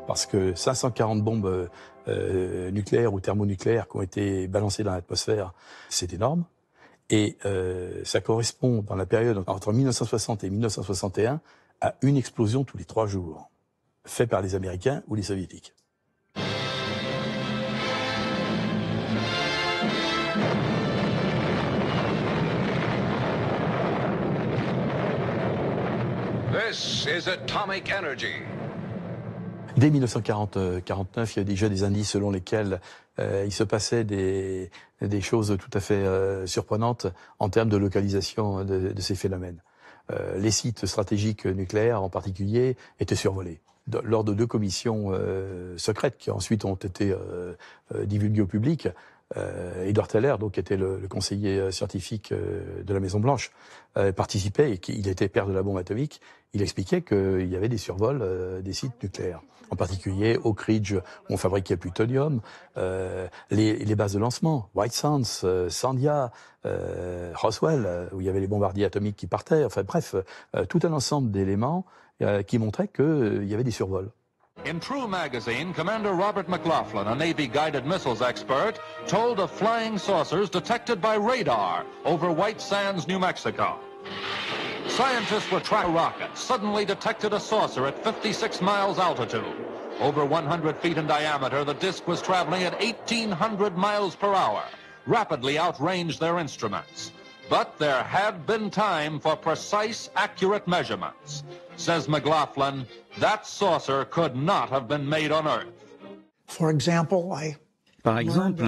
S11: parce que 540 bombes nucléaires ou thermonucléaires qui ont été balancées dans l'atmosphère, c'est énorme. Et ça correspond, dans la période entre 1960 et 1961, à une explosion tous les 3 jours, faite par les Américains ou les Soviétiques.
S2: This is atomic energy.
S11: Dès 1949, il y a déjà des indices selon lesquels il se passait des choses tout à fait surprenantes en termes de localisation de ces phénomènes. Les sites stratégiques nucléaires en particulier étaient survolés. Lors de 2 commissions secrètes qui ensuite ont été divulguées au public, Edward Teller, donc, qui était le conseiller scientifique de la Maison-Blanche, participait, et il était père de la bombe atomique. Il expliquait qu'il y avait des survols des sites nucléaires, en particulier Oak Ridge, où on fabriquait le plutonium, les bases de lancement, White Sands, Sandia, Roswell, où il y avait les bombardiers atomiques qui partaient, enfin bref, tout un ensemble d'éléments qui montraient qu'il y avait des survols.
S2: In True magazine, Commander Robert McLaughlin, a Navy-guided missiles expert, told of flying saucers detected by radar over White Sands, New Mexico. Scientists were tracking a rocket, suddenly detected a saucer at 56 miles altitude. Over 100 feet in diameter, the disk was traveling at 1,800 miles per hour, rapidly outranged their instruments. But there had been time for precise, accurate measurements. Says McLaughlin, that saucer could not have been made on Earth.
S3: Par exemple,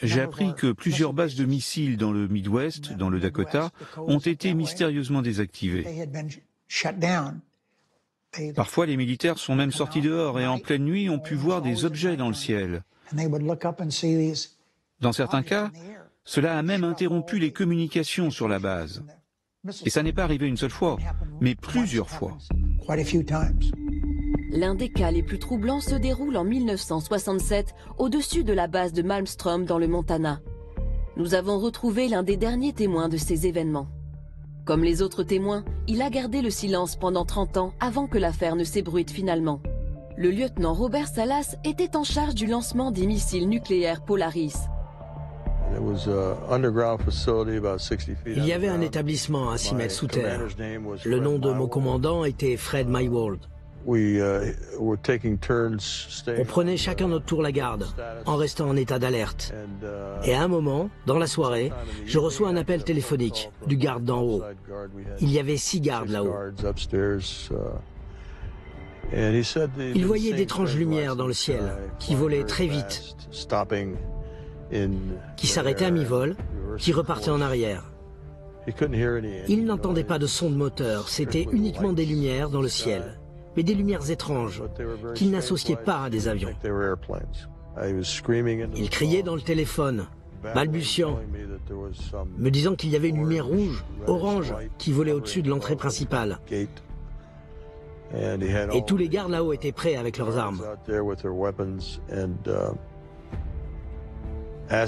S3: j'ai appris que plusieurs bases de missiles dans le Midwest, dans le Dakota, ont été mystérieusement désactivées. Parfois, les militaires sont même sortis dehors et en pleine nuit ont pu voir des objets dans le ciel. Dans certains cas, cela a même interrompu les communications sur la base. Et ça n'est pas arrivé une seule fois, mais plusieurs fois.
S1: L'un des cas les plus troublants se déroule en 1967 au-dessus de la base de Malmstrom dans le Montana. Nous avons retrouvé l'un des derniers témoins de ces événements. Comme les autres témoins, il a gardé le silence pendant 30 ans avant que l'affaire ne s'ébruite finalement. Le lieutenant Robert Salas était en charge du lancement des missiles nucléaires Polaris.
S5: Il y avait un établissement à 6 mètres sous terre. Le nom de mon commandant était Fred Mywald. On prenait chacun notre tour la garde, en restant en état d'alerte. Et à un moment, dans la soirée, je reçois un appel téléphonique du garde d'en haut. Il y avait 6 gardes là-haut. Il voyait d'étranges lumières dans le ciel, qui volaient très vite, qui s'arrêtaient à mi-vol, qui repartaient en arrière. Il n'entendait pas de son de moteur, c'était uniquement des lumières dans le ciel, mais des lumières étranges, qu'il n'associait pas à des avions. Il criait dans le téléphone, balbutiant, me disant qu'il y avait une lumière rouge, orange, qui volait au-dessus de l'entrée principale. Et tous les gardes là-haut étaient prêts avec leurs armes.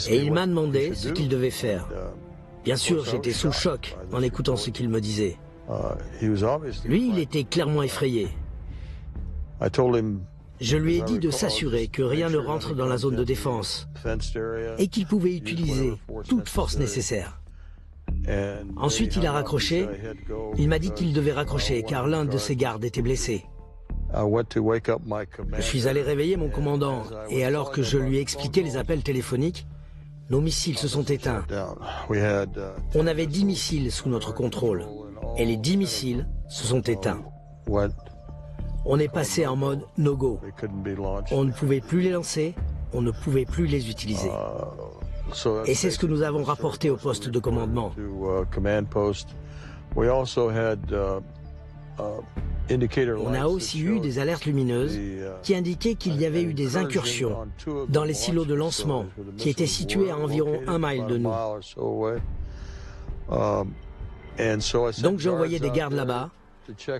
S5: Et il m'a demandé ce qu'il devait faire. Bien sûr, j'étais sous le choc en écoutant ce qu'il me disait. Lui, il était clairement effrayé. Je lui ai dit de s'assurer que rien ne rentre dans la zone de défense et qu'il pouvait utiliser toute force nécessaire. Ensuite, il a raccroché. Il m'a dit qu'il devait raccrocher car l'un de ses gardes était blessé. Je suis allé réveiller mon commandant et alors que je lui ai expliqué les appels téléphoniques, nos missiles se sont éteints. On avait 10 missiles sous notre contrôle et les 10 missiles se sont éteints. On est passé en mode no-go. On ne pouvait plus les lancer, on ne pouvait plus les utiliser. Et c'est ce que nous avons rapporté au poste de commandement. On a aussi eu des alertes lumineuses qui indiquaient qu'il y avait eu des incursions dans les silos de lancement qui étaient situés à environ 1 mile de nous. Donc j'ai envoyé des gardes là-bas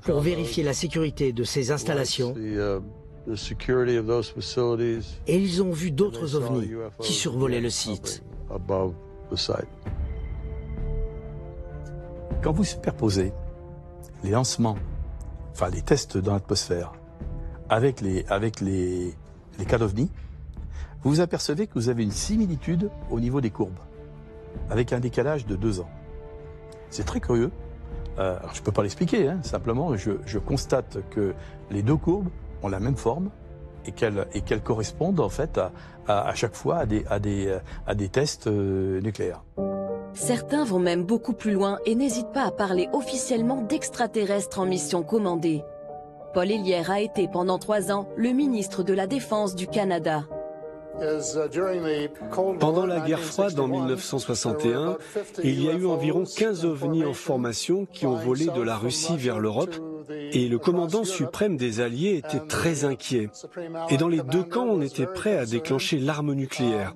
S5: pour vérifier la sécurité de ces installations et ils ont vu d'autres ovnis qui survolaient le site.
S11: Quand vous superposez les lancements, enfin les tests dans l'atmosphère, avec les cas d'OVNI, vous vous apercevez que vous avez une similitude au niveau des courbes, avec un décalage de 2 ans. C'est très curieux. Alors je ne peux pas l'expliquer, hein, simplement je constate que les 2 courbes ont la même forme et qu'elles correspondent en fait à chaque fois à des tests nucléaires.
S1: Certains vont même beaucoup plus loin et n'hésitent pas à parler officiellement d'extraterrestres en mission commandée. Paul Hellyer a été pendant 3 ans le ministre de la Défense du Canada.
S7: Pendant la guerre froide en 1961, il y a eu environ 15 ovnis en formation qui ont volé de la Russie vers l'Europe et le commandant suprême des Alliés était très inquiet. Et dans les 2 camps, on était prêt à déclencher l'arme nucléaire.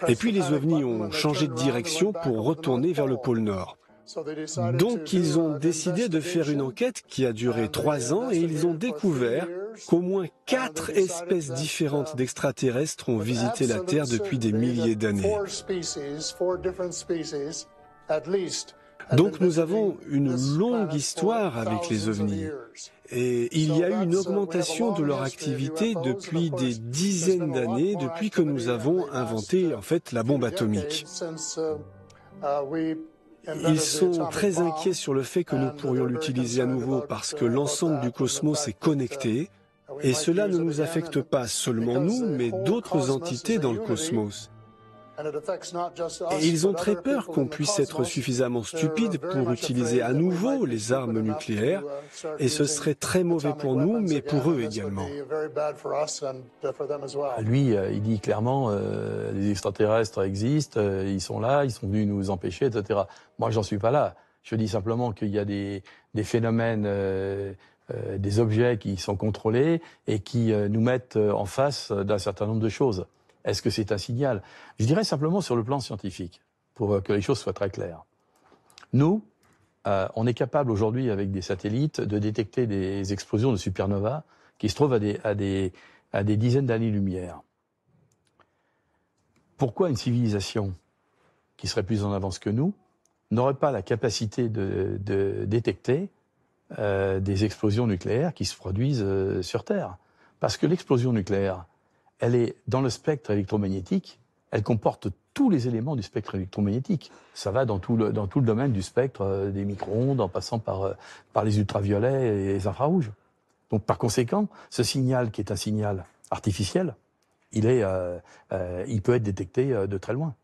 S7: Et puis les ovnis ont changé de direction pour retourner vers le pôle Nord. Donc ils ont décidé de faire une enquête qui a duré 3 ans et ils ont découvert qu'au moins 4 espèces différentes d'extraterrestres ont visité la Terre depuis des milliers d'années. Donc nous avons une longue histoire avec les ovnis. Et il y a eu une augmentation de leur activité depuis des dizaines d'années, depuis que nous avons inventé en fait la bombe atomique. Ils sont très inquiets sur le fait que nous pourrions l'utiliser à nouveau parce que l'ensemble du cosmos est connecté et cela ne nous affecte pas seulement nous, mais d'autres entités dans le cosmos. Et ils ont très peur qu'on puisse être suffisamment stupide pour utiliser à nouveau les armes nucléaires et ce serait très mauvais pour nous, mais pour eux également.
S11: Lui, il dit clairement, les extraterrestres existent, ils sont là, ils sont venus nous empêcher, etc. Moi, j'en suis pas là. Je dis simplement qu'il y a des phénomènes, des objets qui sont contrôlés et qui nous mettent en face d'un certain nombre de choses. Est-ce que c'est un signal? Je dirais simplement sur le plan scientifique, pour que les choses soient très claires. Nous, on est capable aujourd'hui, avec des satellites, de détecter des explosions de supernovas qui se trouvent à des dizaines d'années-lumière. Pourquoi une civilisation qui serait plus en avance que nous n'aurait pas la capacité de détecter des explosions nucléaires qui se produisent sur Terre? Parce que l'explosion nucléaire, elle est dans le spectre électromagnétique, elle comporte tous les éléments du spectre électromagnétique. Ça va dans tout le domaine du spectre des micro-ondes, en passant par les ultraviolets et les infrarouges. Donc par conséquent, ce signal qui est un signal artificiel, il peut être détecté de très loin.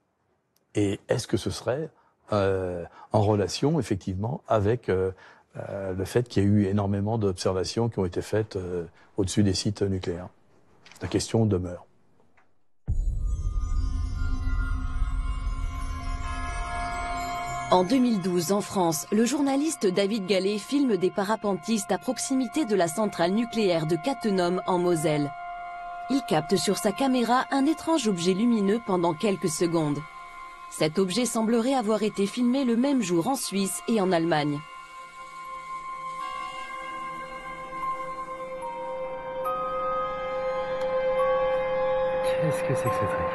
S11: Et est-ce que ce serait en relation, effectivement, avec le fait qu'il y a eu énormément d'observations qui ont été faites au-dessus des sites nucléaires? La question demeure.
S1: En 2012, en France, le journaliste David Gallet filme des parapentistes à proximité de la centrale nucléaire de Cattenom en Moselle. Il capte sur sa caméra un étrange objet lumineux pendant quelques secondes. Cet objet semblerait avoir été filmé le même jour en Suisse et en Allemagne.
S8: Qu'est-ce que c'est que ce truc?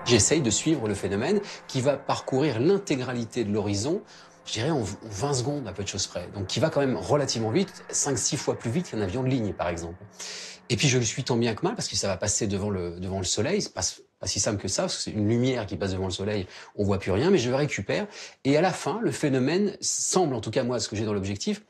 S9: J'essaye de suivre le phénomène qui va parcourir l'intégralité de l'horizon
S8: je dirais en 20 secondes à peu de choses près. Donc qui va quand même relativement vite, 5-6 fois plus vite qu'un avion de ligne par exemple. Et puis je le suis tant bien que mal parce que ça va passer devant le soleil, c'est pas si simple que ça, parce que c'est une lumière qui passe devant le soleil, on voit plus rien, mais je le récupère. Et à la fin, le phénomène semble, en tout cas moi, ce que j'ai dans l'objectif,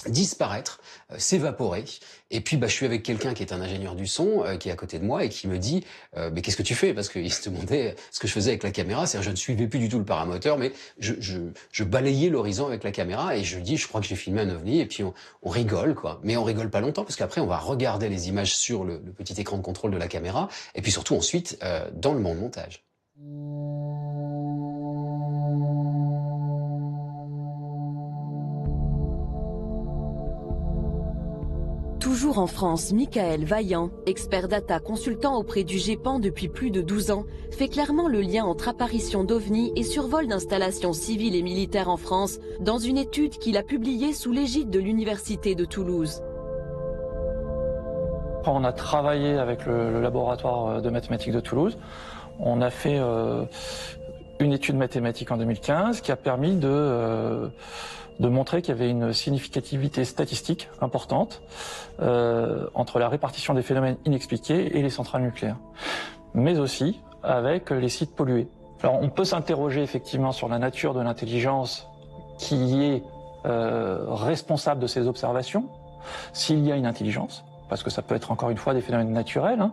S8: disparaître, s'évaporer. Et puis je suis avec quelqu'un qui est un ingénieur du son, qui est à côté de moi et qui me dit mais qu'est-ce que tu fais? Parce qu'il se demandait ce que je faisais avec la caméra, c'est-à-dire je ne suivais plus du tout le paramoteur, mais je balayais l'horizon avec la caméra et je lui dis je crois que j'ai filmé un ovni, et puis on rigole quoi. Mais on rigole pas longtemps parce qu'après on va regarder les images sur le petit écran de contrôle de la caméra et puis surtout ensuite dans le montage.
S1: Toujours en France, Michael Vaillant, expert data consultant auprès du GEPAN depuis plus de 12 ans, fait clairement le lien entre apparition d'ovnis et survol d'installations civiles et militaires en France dans une étude qu'il a publiée sous l'égide de l'Université de Toulouse.
S9: On a travaillé avec le laboratoire de mathématiques de Toulouse. On a fait une étude mathématique en 2015 qui a permis de montrer qu'il y avait une significativité statistique importante entre la répartition des phénomènes inexpliqués et les centrales nucléaires, mais aussi avec les sites pollués. Alors on peut s'interroger effectivement sur la nature de l'intelligence qui est responsable de ces observations, s'il y a une intelligence, parce que ça peut être encore une fois des phénomènes naturels, hein.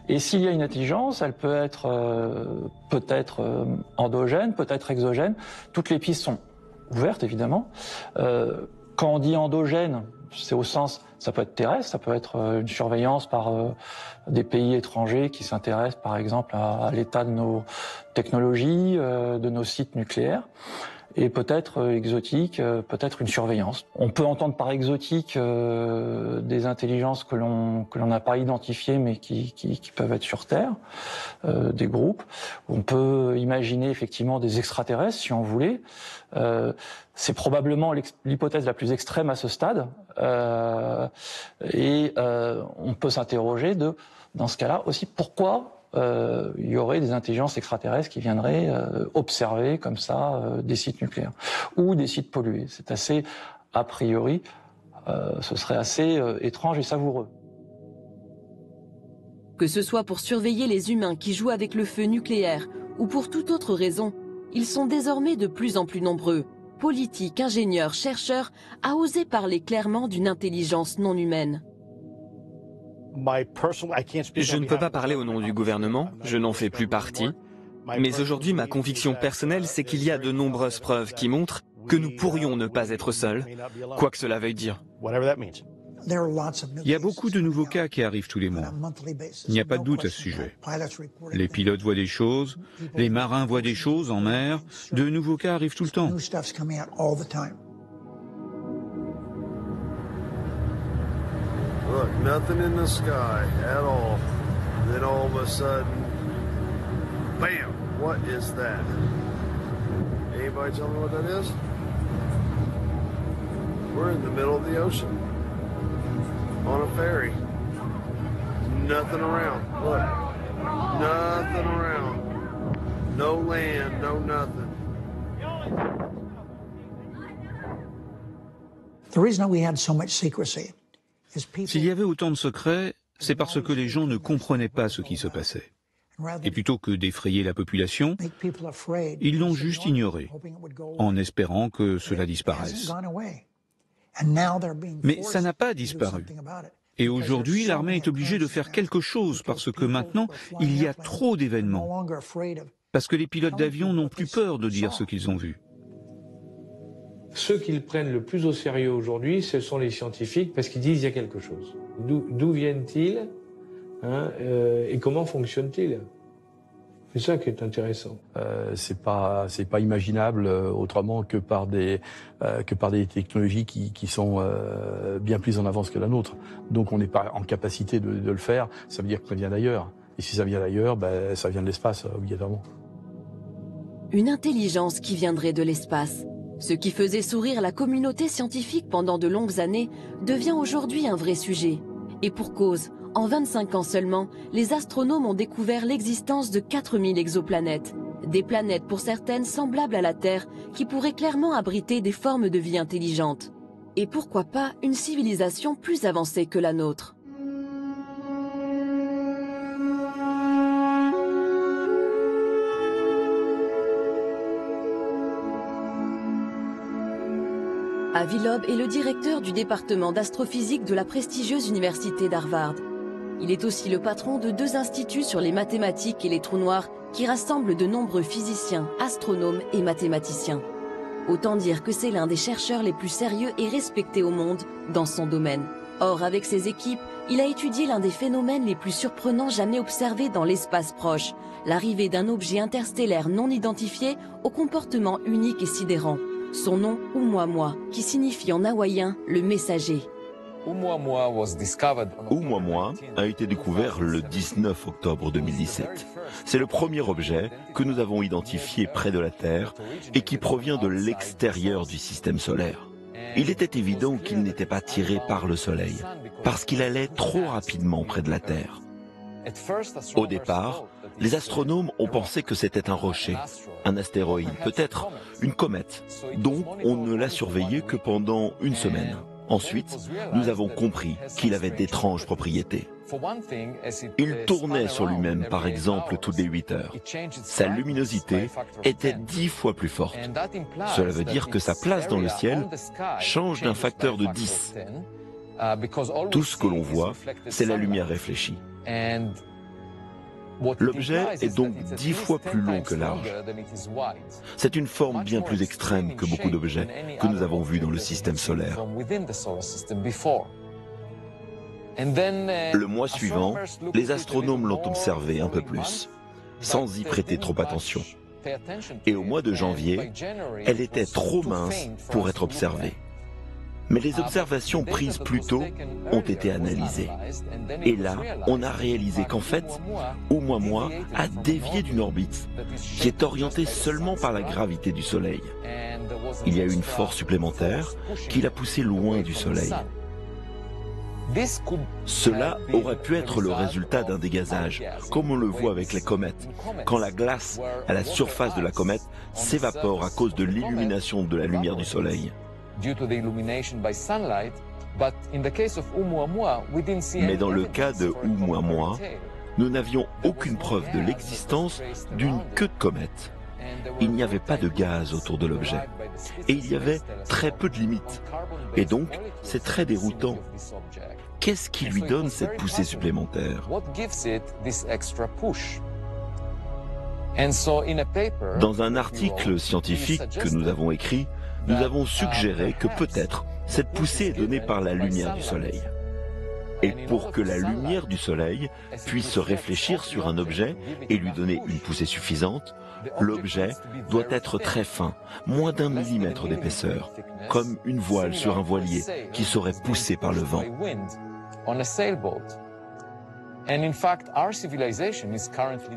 S9: Et s'il y a une intelligence, elle peut être peut-être endogène, peut-être exogène. Toutes les pistes sont ouvertes évidemment. Quand on dit endogène, c'est au sens, ça peut être terrestre, ça peut être une surveillance par des pays étrangers qui s'intéressent par exemple à l'état de nos technologies, de nos sites nucléaires. Et peut-être exotique, peut-être une surveillance. On peut entendre par exotique des intelligences que l'on n'a pas identifiées mais qui peuvent être sur Terre, des groupes. On peut imaginer effectivement des extraterrestres si on voulait. C'est probablement l'hypothèse la plus extrême à ce stade. Et on peut s'interroger dans ce cas-là aussi, pourquoi il y aurait des intelligences extraterrestres qui viendraient observer comme ça des sites nucléaires ou des sites pollués. C'est assez, a priori, ce serait assez étrange et savoureux.
S1: Que ce soit pour surveiller les humains qui jouent avec le feu nucléaire ou pour toute autre raison, ils sont désormais de plus en plus nombreux, politiques, ingénieurs, chercheurs, à oser parler clairement d'une intelligence non humaine.
S16: Je ne peux pas parler au nom du gouvernement, je n'en fais plus partie. Mais aujourd'hui, ma conviction personnelle, c'est qu'il y a de nombreuses preuves qui montrent que nous pourrions ne pas être seuls, quoi que cela veuille dire.
S3: Il y a beaucoup de nouveaux cas qui arrivent tous les mois. Il n'y a pas de doute à ce sujet. Les pilotes voient des choses, les marins voient des choses en mer, de nouveaux cas arrivent tout le temps.
S12: Look, nothing in the sky at all. Then all of a sudden, bam! What is that? Anybody tell me what that is? We're in the middle of the ocean. On a ferry. Nothing around. Look. Nothing around. No land, no nothing.
S13: The reason we had so much secrecy.
S3: S'il y avait autant de secrets, c'est parce que les gens ne comprenaient pas ce qui se passait. Et plutôt que d'effrayer la population, ils l'ont juste ignoré, en espérant que cela disparaisse. Mais ça n'a pas disparu. Et aujourd'hui, l'armée est obligée de faire quelque chose parce que maintenant, il y a trop d'événements. Parce que les pilotes d'avion n'ont plus peur de dire ce qu'ils ont vu.
S4: Ceux qui le prennent le plus au sérieux aujourd'hui, ce sont les scientifiques, parce qu'ils disent qu'il y a quelque chose. D'où viennent-ils, hein, et comment fonctionnent-ils? C'est ça qui est intéressant.
S11: C'est pas imaginable autrement que par des technologies qui sont bien plus en avance que la nôtre. Donc on n'est pas en capacité de le faire. Ça veut dire que ça vient d'ailleurs. Et si ça vient d'ailleurs, ben, ça vient de l'espace obligatoirement.
S1: Une intelligence qui viendrait de l'espace. Ce qui faisait sourire la communauté scientifique pendant de longues années devient aujourd'hui un vrai sujet. Et pour cause, en 25 ans seulement, les astronomes ont découvert l'existence de 4000 exoplanètes. Des planètes pour certaines semblables à la Terre qui pourraient clairement abriter des formes de vie intelligentes. Et pourquoi pas une civilisation plus avancée que la nôtre. Avi Loeb est le directeur du département d'astrophysique de la prestigieuse université d'Harvard. Il est aussi le patron de 2 instituts sur les mathématiques et les trous noirs qui rassemblent de nombreux physiciens, astronomes et mathématiciens. Autant dire que c'est l'un des chercheurs les plus sérieux et respectés au monde dans son domaine. Or, avec ses équipes, il a étudié l'un des phénomènes les plus surprenants jamais observés dans l'espace proche, l'arrivée d'un objet interstellaire non identifié au comportement unique et sidérant. Son nom, Oumuamua, qui signifie en hawaïen le messager.
S6: Oumuamua a été découvert le 19 octobre 2017. C'est le premier objet que nous avons identifié près de la Terre et qui provient de l'extérieur du système solaire. Il était évident qu'il n'était pas tiré par le Soleil, parce qu'il allait trop rapidement près de la Terre. Au départ, les astronomes ont pensé que c'était un rocher, un astéroïde, peut-être une comète. Donc on ne l'a surveillé que pendant une semaine. Ensuite, nous avons compris qu'il avait d'étranges propriétés. Il tournait sur lui-même, par exemple, toutes les 8 heures. Sa luminosité était 10 fois plus forte. Cela veut dire que sa place dans le ciel change d'un facteur de 10. Tout ce que l'on voit, c'est la lumière réfléchie. L'objet est donc 10 fois plus long que large. C'est une forme bien plus extrême que beaucoup d'objets que nous avons vus dans le système solaire. Le mois suivant, les astronomes l'ont observé un peu plus, sans y prêter trop attention. Et au mois de janvier, elle était trop mince pour être observée. Mais les observations prises plus tôt ont été analysées. Et là, on a réalisé qu'en fait, Oumuamua a dévié d'une orbite qui est orientée seulement par la gravité du Soleil. Il y a eu une force supplémentaire qui l'a poussé loin du Soleil. Cela aurait pu être le résultat d'un dégazage, comme on le voit avec les comètes, quand la glace à la surface de la comète s'évapore à cause de l'illumination de la lumière du Soleil. Mais dans le cas de Oumuamua, nous n'avions aucune preuve de l'existence d'une queue de comète. Il n'y avait pas de gaz autour de l'objet. Et il y avait très peu de limites. Et donc, c'est très déroutant. Qu'est-ce qui lui donne cette poussée supplémentaire? Dans un article scientifique que nous avons écrit, nous avons suggéré que peut-être cette poussée est donnée par la lumière du Soleil. Et pour que la lumière du Soleil puisse se réfléchir sur un objet et lui donner une poussée suffisante, l'objet doit être très fin, moins d'1 millimètre d'épaisseur, comme une voile sur un voilier qui serait poussée par le vent.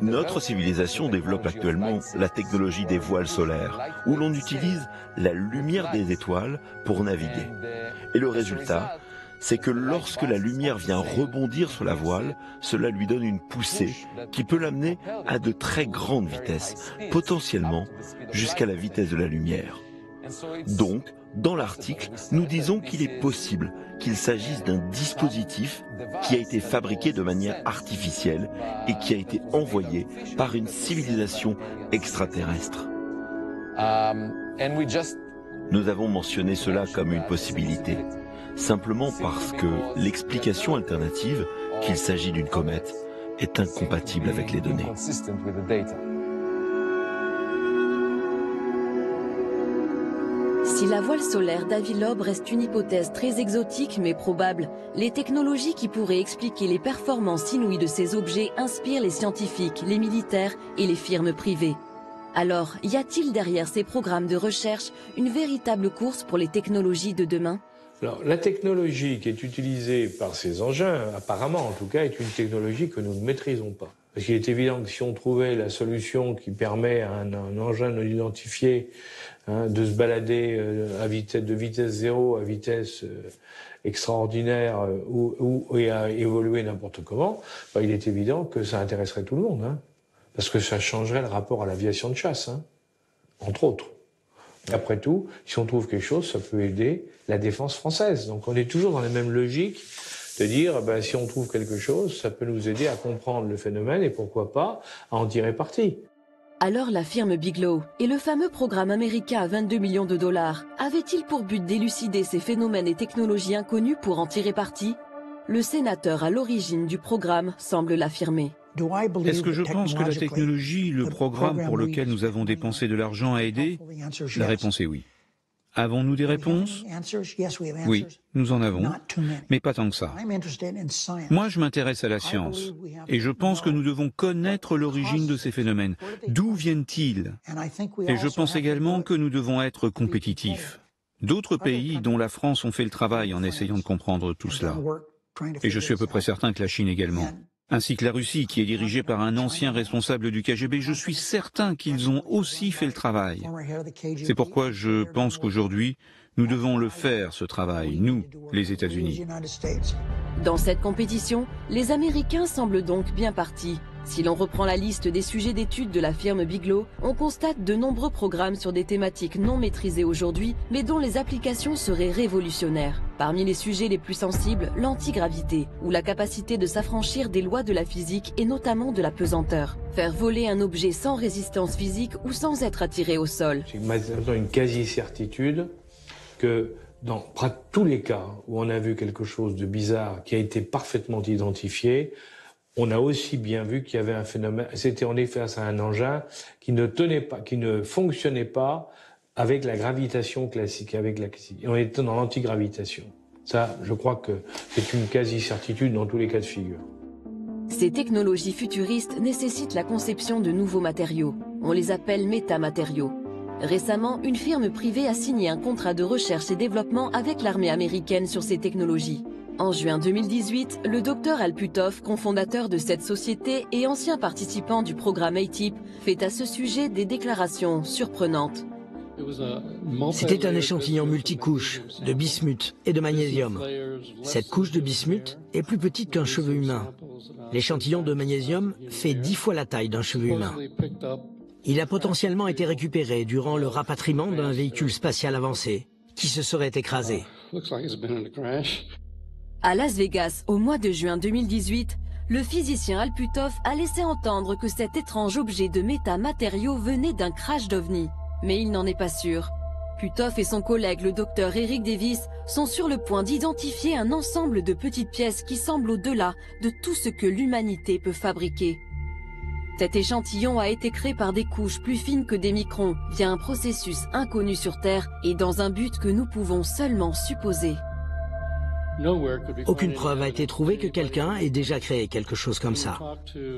S6: Notre civilisation développe actuellement la technologie des voiles solaires, où l'on utilise la lumière des étoiles pour naviguer. Et le résultat, c'est que lorsque la lumière vient rebondir sur la voile, cela lui donne une poussée qui peut l'amener à de très grandes vitesses, potentiellement jusqu'à la vitesse de la lumière. Donc, dans l'article, nous disons qu'il est possible qu'il s'agisse d'un dispositif qui a été fabriqué de manière artificielle et qui a été envoyé par une civilisation extraterrestre. Nous avons mentionné cela comme une possibilité, simplement parce que l'explication alternative, qu'il s'agit d'une comète, est incompatible avec les données.
S1: Si la voile solaire d'Avi Loeb reste une hypothèse très exotique mais probable, les technologies qui pourraient expliquer les performances inouïes de ces objets inspirent les scientifiques, les militaires et les firmes privées. Alors, y a-t-il derrière ces programmes de recherche une véritable course pour les technologies de demain?
S4: Alors, la technologie qui est utilisée par ces engins, apparemment en tout cas, est une technologie que nous ne maîtrisons pas. Parce qu'il est évident que si on trouvait la solution qui permet à un engin non identifié de se balader de vitesse zéro à vitesse extraordinaire et à évoluer n'importe comment, il est évident que ça intéresserait tout le monde. Parce que ça changerait le rapport à l'aviation de chasse, hein, entre autres. Après tout, si on trouve quelque chose, ça peut aider la défense française. Donc on est toujours dans la même logique de dire, si on trouve quelque chose, ça peut nous aider à comprendre le phénomène et pourquoi pas à en tirer parti.
S1: Alors la firme Bigelow et le fameux programme américain à 22 millions de dollars avaient-ils pour but d'élucider ces phénomènes et technologies inconnues pour en tirer parti? Le sénateur à l'origine du programme semble l'affirmer.
S3: Est-ce que je pense que la technologie, le programme pour lequel nous avons dépensé de l'argent a aidé? La réponse est oui. Avons-nous des réponses? Oui, nous en avons, mais pas tant que ça. Moi, je m'intéresse à la science, et je pense que nous devons connaître l'origine de ces phénomènes. D'où viennent-ils? Et je pense également que nous devons être compétitifs. D'autres pays, dont la France, ont fait le travail en essayant de comprendre tout cela. Et je suis à peu près certain que la Chine également. Ainsi que la Russie, qui est dirigée par un ancien responsable du KGB, je suis certain qu'ils ont aussi fait le travail. C'est pourquoi je pense qu'aujourd'hui, nous devons le faire, ce travail, nous, les États-Unis.
S1: Dans cette compétition, les Américains semblent donc bien partis. Si l'on reprend la liste des sujets d'études de la firme Bigelow, on constate de nombreux programmes sur des thématiques non maîtrisées aujourd'hui, mais dont les applications seraient révolutionnaires. Parmi les sujets les plus sensibles, l'antigravité, ou la capacité de s'affranchir des lois de la physique et notamment de la pesanteur. Faire voler un objet sans résistance physique ou sans être attiré au sol.
S4: C'est maintenant une quasi-certitude que dans tous les cas où on a vu quelque chose de bizarre qui a été parfaitement identifié, on a aussi bien vu qu'il y avait un phénomène, c'était en effet un engin qui ne tenait pas, qui ne fonctionnait pas avec la gravitation classique, on était dans l'antigravitation. Ça, je crois que c'est une quasi-certitude dans tous les cas de figure.
S1: Ces technologies futuristes nécessitent la conception de nouveaux matériaux. On les appelle métamatériaux. Récemment, une firme privée a signé un contrat de recherche et développement avec l'armée américaine sur ces technologies. En juin 2018, le docteur Al Puthoff, cofondateur de cette société et ancien participant du programme ATIP, fait à ce sujet des déclarations surprenantes.
S5: C'était un échantillon multicouche de bismuth et de magnésium. Cette couche de bismuth est plus petite qu'un cheveu humain. L'échantillon de magnésium fait 10 fois la taille d'un cheveu humain. Il a potentiellement été récupéré durant le rapatriement d'un véhicule spatial avancé qui se serait écrasé.
S1: À Las Vegas, au mois de juin 2018, le physicien Al Puthoff a laissé entendre que cet étrange objet de métamatériaux venait d'un crash d'OVNI. Mais il n'en est pas sûr. Puthoff et son collègue, le docteur Eric Davis, sont sur le point d'identifier un ensemble de petites pièces qui semblent au-delà de tout ce que l'humanité peut fabriquer. Cet échantillon a été créé par des couches plus fines que des microns, via un processus inconnu sur Terre et dans un but que nous pouvons seulement supposer.
S5: Aucune preuve a été trouvée que quelqu'un ait déjà créé quelque chose comme ça.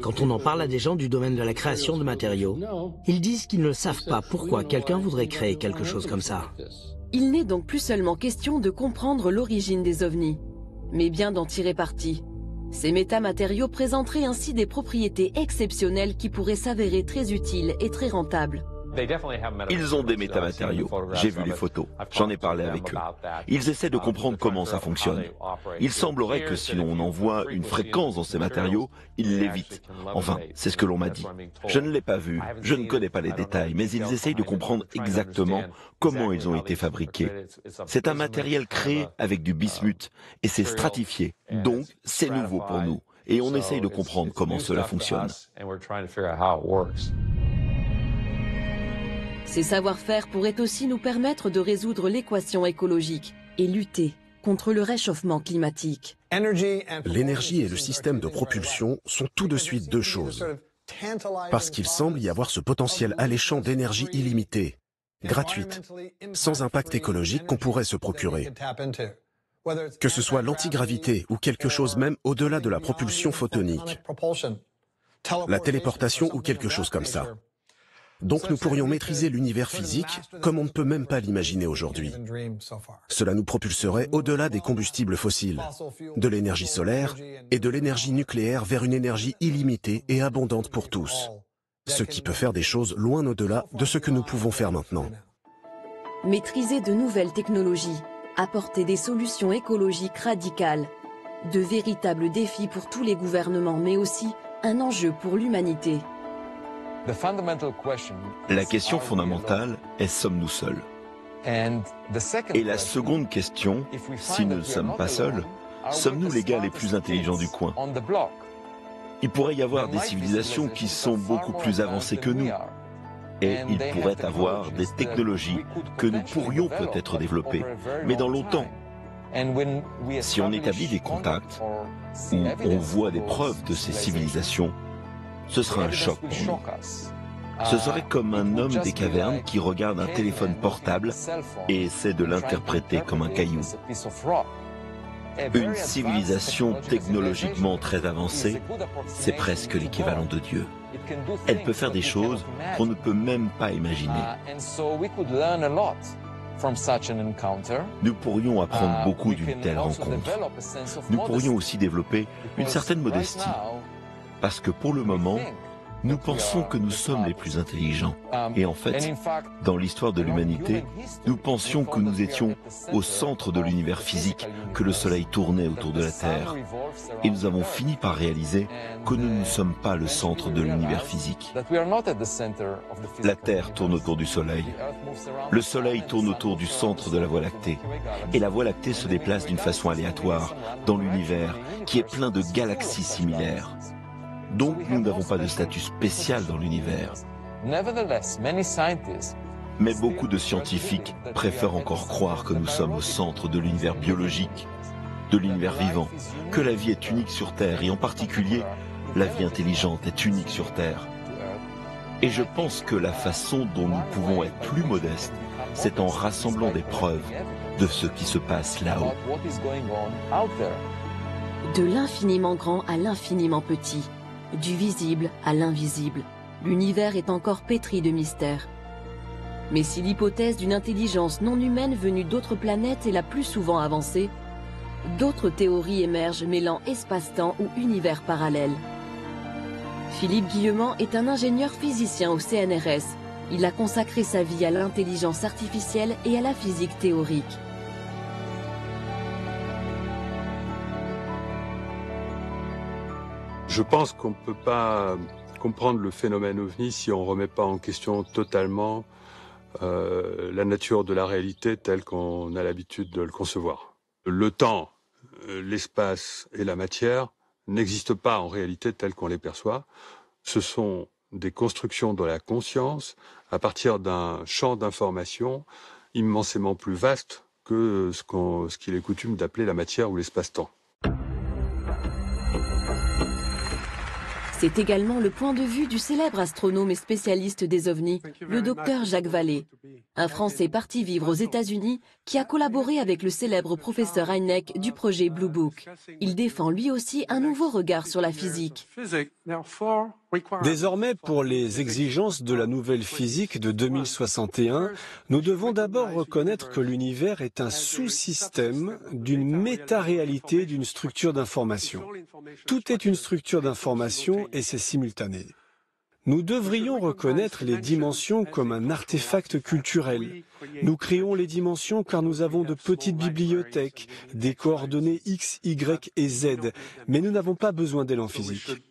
S5: Quand on en parle à des gens du domaine de la création de matériaux, ils disent qu'ils ne savent pas pourquoi quelqu'un voudrait créer quelque chose comme ça.
S1: Il n'est donc plus seulement question de comprendre l'origine des ovnis, mais bien d'en tirer parti. Ces métamatériaux présenteraient ainsi des propriétés exceptionnelles qui pourraient s'avérer très utiles et très rentables.
S6: Ils ont des métamatériaux. J'ai vu les photos. J'en ai parlé avec eux. Ils essaient de comprendre comment ça fonctionne. Il semblerait que si l'on envoie une fréquence dans ces matériaux, ils l'évitent. Enfin, c'est ce que l'on m'a dit. Je ne l'ai pas vu, je ne connais pas les détails, mais ils essayent de comprendre exactement comment ils ont été fabriqués. C'est un matériel créé avec du bismuth et c'est stratifié. Donc, c'est nouveau pour nous. Et on essaye de comprendre comment cela fonctionne.
S1: Ces savoir-faire pourraient aussi nous permettre de résoudre l'équation écologique et lutter contre le réchauffement climatique.
S14: L'énergie et le système de propulsion sont tout de suite deux choses. Parce qu'il semble y avoir ce potentiel alléchant d'énergie illimitée, gratuite, sans impact écologique qu'on pourrait se procurer. Que ce soit l'antigravité ou quelque chose même au-delà de la propulsion photonique, la téléportation ou quelque chose comme ça. Donc nous pourrions maîtriser l'univers physique comme on ne peut même pas l'imaginer aujourd'hui. Cela nous propulserait au-delà des combustibles fossiles, de l'énergie solaire et de l'énergie nucléaire vers une énergie illimitée et abondante pour tous, ce qui peut faire des choses loin au-delà de ce que nous pouvons faire maintenant.
S1: Maîtriser de nouvelles technologies, apporter des solutions écologiques radicales, de véritables défis pour tous les gouvernements, mais aussi un enjeu pour l'humanité.
S6: La question fondamentale est: sommes-nous seuls? Et la seconde question, si nous ne sommes pas seuls, sommes-nous les gars les plus intelligents du coin? Il pourrait y avoir des civilisations qui sont beaucoup plus avancées que nous. Et il pourrait avoir des technologies que nous pourrions peut-être développer, mais dans longtemps. Si on établit des contacts, ou on voit des preuves de ces civilisations, ce sera un choc pour nous. Ce serait comme un homme des cavernes qui regarde un téléphone portable et essaie de l'interpréter comme un caillou. Une civilisation technologiquement très avancée, c'est presque l'équivalent de Dieu. Elle peut faire des choses qu'on ne peut même pas imaginer. Nous pourrions apprendre beaucoup d'une telle rencontre. Nous pourrions aussi développer une certaine modestie, parce que pour le moment, nous pensons que nous sommes les plus intelligents. Et en fait, dans l'histoire de l'humanité, nous pensions que nous étions au centre de l'univers physique, que le Soleil tournait autour de la Terre. Et nous avons fini par réaliser que nous ne sommes pas le centre de l'univers physique. La Terre tourne autour du Soleil. Le Soleil tourne autour du centre de la Voie lactée. Et la Voie lactée se déplace d'une façon aléatoire dans l'univers qui est plein de galaxies similaires. Donc nous n'avons pas de statut spécial dans l'univers. Mais beaucoup de scientifiques préfèrent encore croire que nous sommes au centre de l'univers biologique, de l'univers vivant, que la vie est unique sur Terre et en particulier, la vie intelligente est unique sur Terre. Et je pense que la façon dont nous pouvons être plus modestes, c'est en rassemblant des preuves de ce qui se passe là-haut.
S1: De l'infiniment grand à l'infiniment petit. Du visible à l'invisible, l'univers est encore pétri de mystères. Mais si l'hypothèse d'une intelligence non humaine venue d'autres planètes est la plus souvent avancée, d'autres théories émergent mêlant espace-temps ou univers parallèles. Philippe Guillemant est un ingénieur physicien au CNRS. Il a consacré sa vie à l'intelligence artificielle et à la physique théorique.
S15: Je pense qu'on ne peut pas comprendre le phénomène OVNI si on ne remet pas en question totalement la nature de la réalité telle qu'on a l'habitude de le concevoir. Le temps, l'espace et la matière n'existent pas en réalité telles qu'on les perçoit. Ce sont des constructions de la conscience à partir d'un champ d'information immensément plus vaste que ce qu'il est coutume d'appeler la matière ou l'espace-temps.
S1: C'est également le point de vue du célèbre astronome et spécialiste des ovnis, le docteur Jacques Vallée, un Français parti vivre aux États-Unis qui a collaboré avec le célèbre professeur Hynek du projet Blue Book. Il défend lui aussi un nouveau regard sur la physique.
S7: Désormais, pour les exigences de la nouvelle physique de 2061, nous devons d'abord reconnaître que l'univers est un sous-système d'une méta-réalité d'une structure d'information. Tout est une structure d'information et c'est simultané. Nous devrions reconnaître les dimensions comme un artefact culturel. Nous créons les dimensions car nous avons de petites bibliothèques, des coordonnées X, Y et Z, mais nous n'avons pas besoin d'élan physique.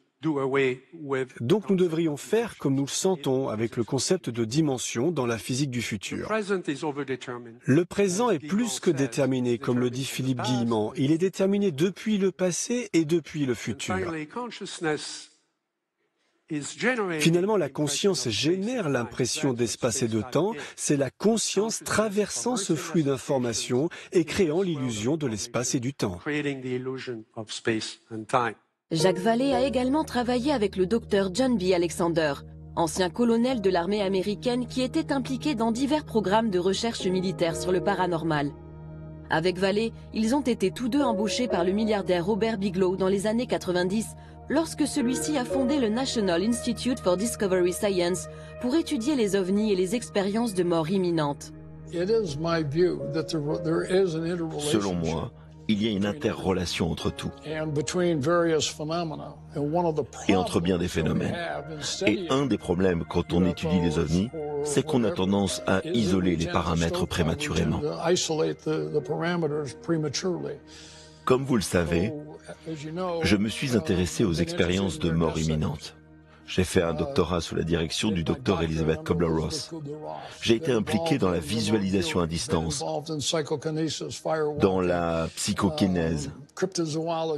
S7: Donc nous devrions faire comme nous le sentons avec le concept de dimension dans la physique du futur. Le présent est plus que déterminé, comme le dit Philippe Guillemant. Il est déterminé depuis le passé et depuis le futur. Finalement, la conscience génère l'impression d'espace et de temps. C'est la conscience traversant ce flux d'informations et créant l'illusion de l'espace et du temps.
S1: Jacques Vallée a également travaillé avec le docteur John B. Alexander, ancien colonel de l'armée américaine qui était impliqué dans divers programmes de recherche militaire sur le paranormal. Avec Vallée, ils ont été tous deux embauchés par le milliardaire Robert Bigelow dans les années 90, lorsque celui-ci a fondé le National Institute for Discovery Science pour étudier les ovnis et les expériences de mort imminente.
S6: Selon moi, il y a une interrelation entre tout et entre bien des phénomènes. Et un des problèmes quand on étudie les ovnis, c'est qu'on a tendance à isoler les paramètres prématurément. Comme vous le savez, je me suis intéressé aux expériences de mort imminente. J'ai fait un doctorat sous la direction du docteur Elizabeth Kubler-Ross. J'ai été impliqué dans la visualisation à distance, dans la psychokinèse,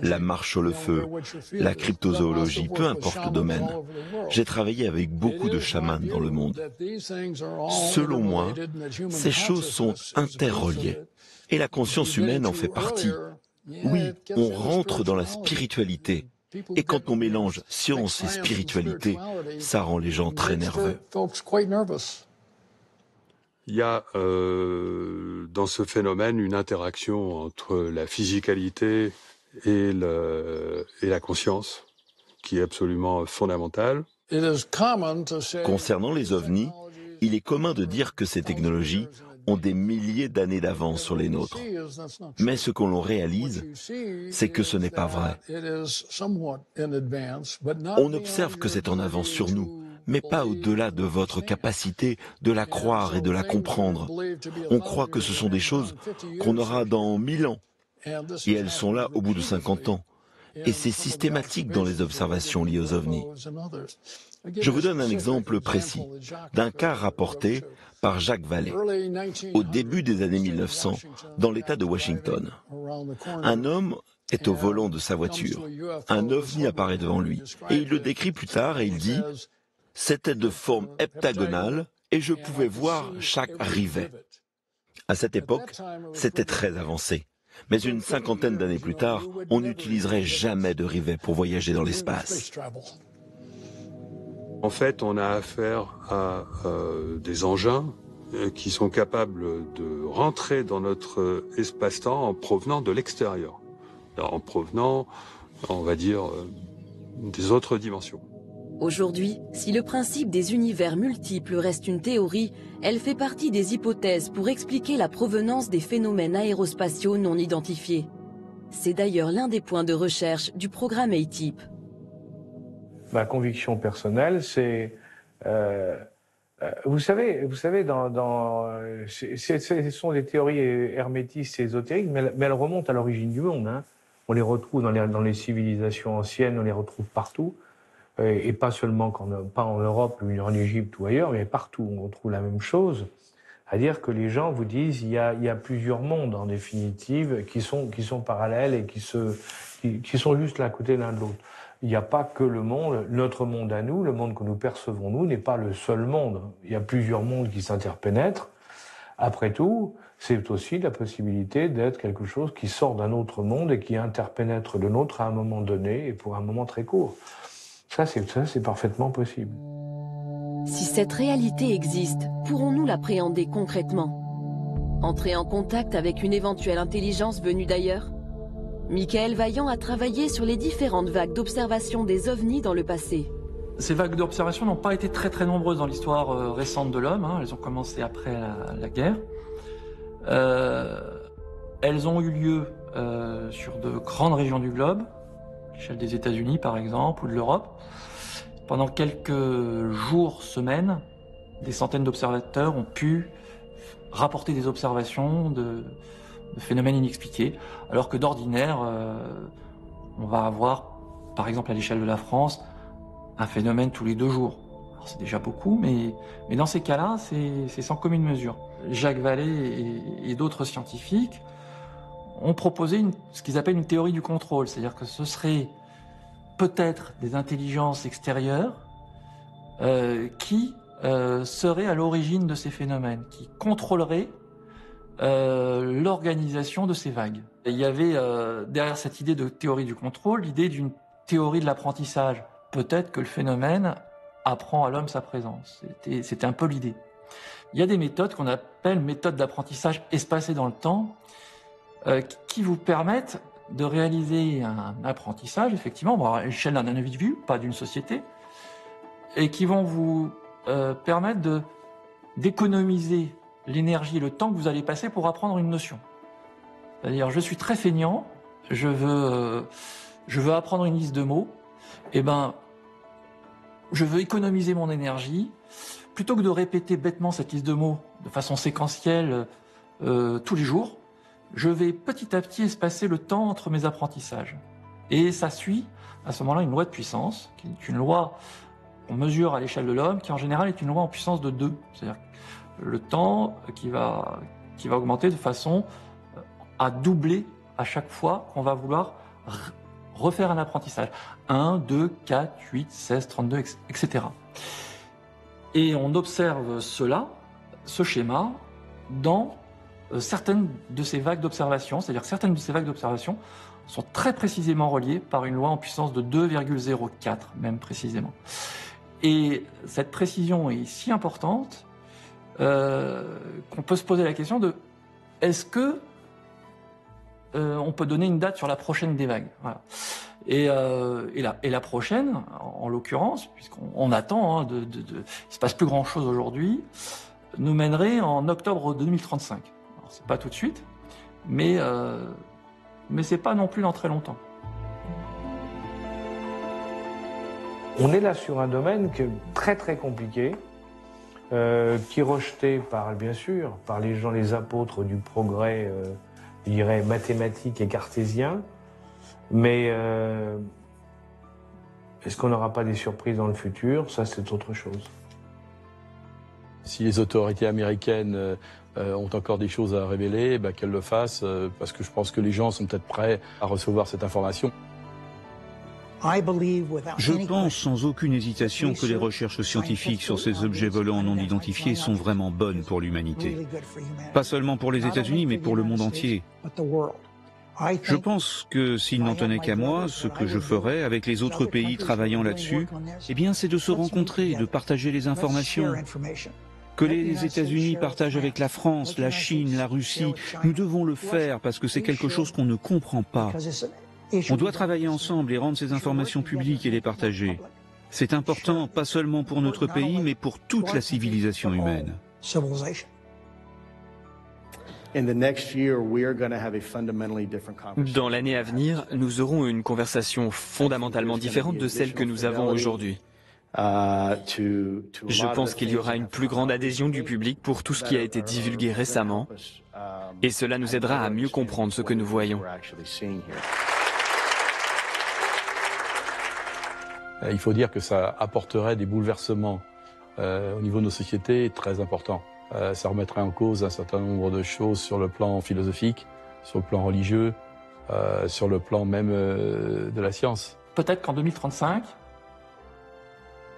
S6: la marche au feu, la cryptozoologie, peu importe le domaine. J'ai travaillé avec beaucoup de chamans dans le monde. Selon moi, ces choses sont interreliées et la conscience humaine en fait partie. Oui, on rentre dans la spiritualité. Et quand on mélange science et spiritualité, ça rend les gens très nerveux.
S15: Il y a dans ce phénomène une interaction entre la physicalité et la conscience qui est absolument fondamentale.
S6: Concernant les ovnis, il est commun de dire que ces technologies ont des milliers d'années d'avance sur les nôtres. Mais ce qu'on réalise, c'est que ce n'est pas vrai. On observe que c'est en avance sur nous, mais pas au-delà de votre capacité de la croire et de la comprendre. On croit que ce sont des choses qu'on aura dans 1000 ans, et elles sont là au bout de 50 ans. Et c'est systématique dans les observations liées aux ovnis. Je vous donne un exemple précis d'un cas rapporté par Jacques Vallée, au début des années 1900, dans l'État de Washington. Un homme est au volant de sa voiture. Un ovni apparaît devant lui, et il le décrit plus tard et il dit « C'était de forme heptagonale et je pouvais voir chaque rivet. » À cette époque, c'était très avancé. Mais une cinquantaine d'années plus tard, on n'utiliserait jamais de rivet pour voyager dans l'espace.
S15: En fait, on a affaire à des engins qui sont capables de rentrer dans notre espace-temps en provenant de l'extérieur, en provenant, on va dire, des autres dimensions.
S1: Aujourd'hui, si le principe des univers multiples reste une théorie, elle fait partie des hypothèses pour expliquer la provenance des phénomènes aérospatiaux non identifiés. C'est d'ailleurs l'un des points de recherche du programme ATIP.
S4: Ma conviction personnelle, c'est... vous savez, ce sont des théories hermétistes et ésotériques, mais elles remontent à l'origine du monde. Hein. On les retrouve dans les civilisations anciennes, on les retrouve partout. Et pas seulement pas en Europe, en Égypte ou ailleurs, mais partout on retrouve la même chose. C'est-à-dire que les gens vous disent il y a plusieurs mondes en définitive qui sont parallèles et qui sont juste l'un à côté l'un de l'autre. Il n'y a pas que le monde, notre monde à nous, le monde que nous percevons nous n'est pas le seul monde. Il y a plusieurs mondes qui s'interpénètrent. Après tout, c'est aussi la possibilité d'être quelque chose qui sort d'un autre monde et qui interpénètre le nôtre à un moment donné et pour un moment très court. Ça, c'est parfaitement possible.
S1: Si cette réalité existe, pourrons-nous l'appréhender concrètement? Entrer en contact avec une éventuelle intelligence venue d'ailleurs? Michael Vaillant a travaillé sur les différentes vagues d'observation des ovnis dans le passé.
S9: Ces vagues d'observation n'ont pas été très nombreuses dans l'histoire récente de l'homme. Elles ont commencé après la guerre. Elles ont eu lieu sur de grandes régions du globe, à l'échelle des États-Unis par exemple, ou de l'Europe. Pendant quelques jours, semaines, des centaines d'observateurs ont pu rapporter des observations de phénomènes inexpliqués, alors que d'ordinaire, on va avoir, par exemple à l'échelle de la France, un phénomène tous les 2 jours. C'est déjà beaucoup, mais dans ces cas-là, c'est sans commune mesure. Jacques Vallée et d'autres scientifiques ont proposé ce qu'ils appellent une théorie du contrôle, c'est-à-dire que ce serait peut-être des intelligences extérieures qui seraient à l'origine de ces phénomènes, qui contrôleraient l'organisation de ces vagues. Et il y avait derrière cette idée de théorie du contrôle, l'idée d'une théorie de l'apprentissage. Peut-être que le phénomène apprend à l'homme sa présence. C'était un peu l'idée. Il y a des méthodes qu'on appelle méthodes d'apprentissage espacées dans le temps, qui vous permettent de réaliser un apprentissage, effectivement, à l'échelle d'un individu, pas d'une société, et qui vont vous permettre d'économiser l'énergie et le temps que vous allez passer pour apprendre une notion. C'est-à-dire, je suis très feignant, je veux apprendre une liste de mots, et je veux économiser mon énergie, plutôt que de répéter bêtement cette liste de mots de façon séquentielle tous les jours, je vais petit à petit espacer le temps entre mes apprentissages. Et ça suit, à ce moment-là, une loi de puissance, qui est une loi qu'on mesure à l'échelle de l'homme, qui en général est une loi en puissance de 2. C'est-à-dire le temps qui va augmenter de façon à doubler à chaque fois qu'on va vouloir refaire un apprentissage. 1, 2, 4, 8, 16, 32, etc. Et on observe ce schéma, dans certaines de ces vagues d'observation, c'est-à-dire que certaines de ces vagues d'observation sont très précisément reliées par une loi en puissance de 2,04, même précisément. Et cette précision est si importante qu'on peut se poser la question de est-ce que on peut donner une date sur la prochaine des vagues. Voilà. Et la prochaine, en l'occurrence, puisqu'on attend, il ne se passe plus grand-chose aujourd'hui, nous mènerait en octobre 2035. C'est pas tout de suite, mais c'est pas non plus dans très longtemps.
S4: On est là sur un domaine qui est très très compliqué, qui est rejeté bien sûr, par les gens, les apôtres du progrès, je dirais mathématique et cartésien, mais est-ce qu'on n'aura pas des surprises dans le futur? Ça, c'est autre chose.
S11: Si les autorités américaines ont encore des choses à révéler, qu'elles le fassent, parce que je pense que les gens sont peut-être prêts à recevoir cette information.
S3: Je pense sans aucune hésitation que les recherches scientifiques sur ces objets volants non identifiés sont vraiment bonnes pour l'humanité. Pas seulement pour les États-Unis, mais pour le monde entier. Je pense que s'il n'en tenait qu'à moi, ce que je ferais avec les autres pays travaillant là-dessus, eh bien, c'est de se rencontrer, de partager les informations. Que les États-Unis partagent avec la France, la Chine, la Russie, nous devons le faire parce que c'est quelque chose qu'on ne comprend pas. On doit travailler ensemble et rendre ces informations publiques et les partager. C'est important, pas seulement pour notre pays, mais pour toute la civilisation humaine.
S16: Dans l'année à venir, nous aurons une conversation fondamentalement différente de celle que nous avons aujourd'hui. Je pense qu'il y aura une plus grande adhésion du public pour tout ce qui a été divulgué récemment, et cela nous aidera à mieux comprendre ce que nous voyons.
S11: Il faut dire que ça apporterait des bouleversements au niveau de nos sociétés très importants. Ça remettrait en cause un certain nombre de choses sur le plan philosophique, sur le plan religieux, sur le plan même de la science.
S9: Peut-être qu'en 2035,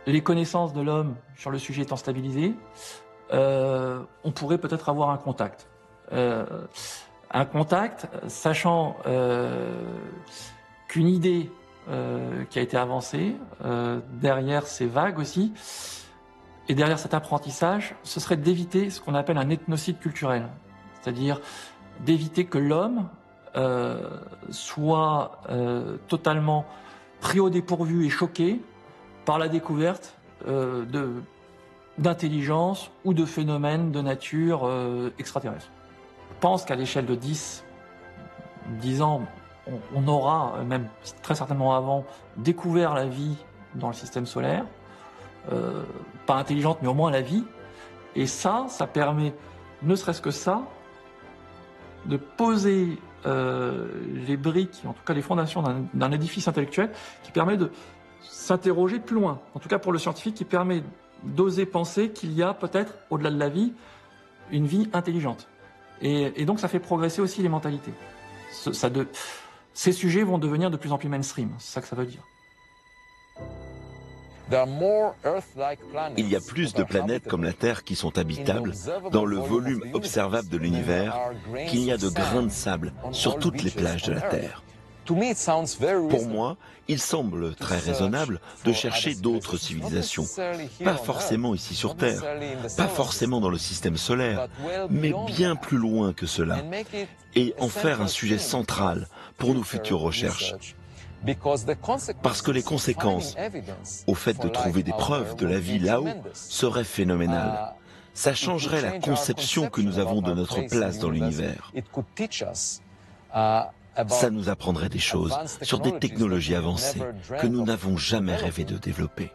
S9: les connaissances de l'homme sur le sujet étant stabilisées, on pourrait peut-être avoir un contact. Un contact, sachant qu'une idée qui a été avancée derrière ces vagues aussi, et derrière cet apprentissage, ce serait d'éviter ce qu'on appelle un ethnocide culturel, c'est-à-dire d'éviter que l'homme soit totalement pris au dépourvu et choqué par la découverte d'intelligence ou de phénomènes de nature extraterrestre. Je pense qu'à l'échelle de 10 ans, on aura, même très certainement avant, découvert la vie dans le système solaire, pas intelligente, mais au moins la vie. Et ça permet, ne serait-ce que ça, de poser les briques, en tout cas les fondations d'un édifice intellectuel qui permet de s'interroger plus loin. En tout cas pour le scientifique, qui permet d'oser penser qu'il y a peut-être, au-delà de la vie, une vie intelligente. Et donc ça fait progresser aussi les mentalités. Ces sujets vont devenir de plus en plus mainstream, c'est ça que ça veut dire.
S6: Il y a plus de planètes comme la Terre qui sont habitables dans le volume observable de l'univers qu'il n'y a de grains de sable sur toutes les plages de la Terre. Pour moi, il semble très raisonnable de chercher d'autres civilisations, pas forcément ici sur Terre, pas forcément dans le système solaire, mais bien plus loin que cela, et en faire un sujet central pour nos futures recherches. Parce que les conséquences au fait de trouver des preuves de la vie là-haut seraient phénoménales. Ça changerait la conception que nous avons de notre place dans l'univers. Ça nous apprendrait des choses sur des technologies avancées que nous n'avons jamais rêvé de développer.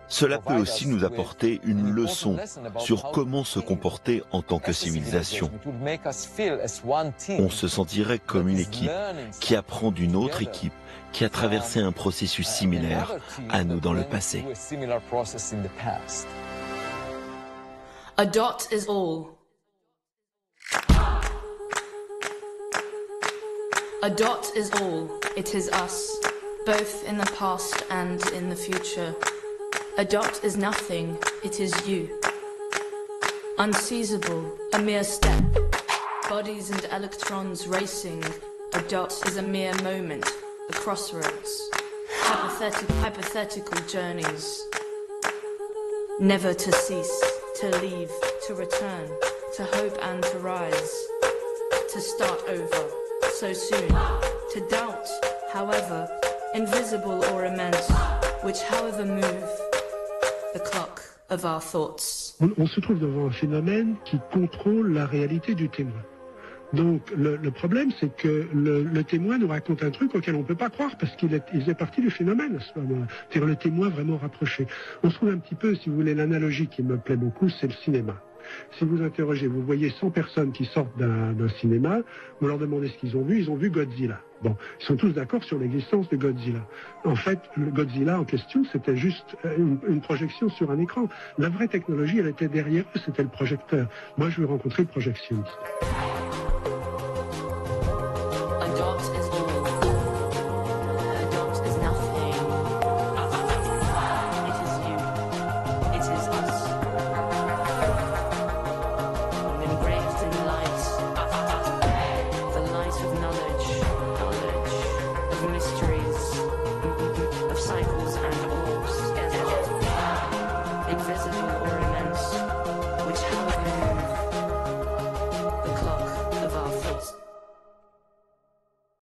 S6: Cela peut aussi nous apporter une leçon sur comment se comporter en tant que civilisation. On se sentirait comme une équipe qui apprend d'une autre équipe qui a traversé un processus similaire à nous dans le passé.
S17: A dot is all. A dot is all, it is us, both in the past and in the future. A dot is nothing, it is you. Unseizable, a mere step. Bodies and electrons racing. A dot is a mere moment, a crossroads. Hypothetical journeys. Never to cease, to leave, to return, to hope and to rise. To start over. So soon, to doubt, however, invisible or immense, which however move the clock of our thoughts.
S18: On se trouve devant un phénomène qui contrôle la réalité du témoin. Donc le problème, c'est que le témoin nous raconte un truc auquel on ne peut pas croire parce qu'il faisait partie du phénomène à ce moment-là. C'est-à-dire le témoin vraiment rapproché. On se trouve un petit peu, si vous voulez, l'analogie qui me plaît beaucoup, c'est le cinéma. Si vous interrogez, vous voyez 100 personnes qui sortent d'un cinéma, vous leur demandez ce qu'ils ont vu Godzilla. Bon, ils sont tous d'accord sur l'existence de Godzilla. En fait, le Godzilla en question, c'était juste une projection sur un écran. La vraie technologie, elle était derrière eux, c'était le projecteur. Moi, je veux rencontrer le projectionniste.
S17: Invisible or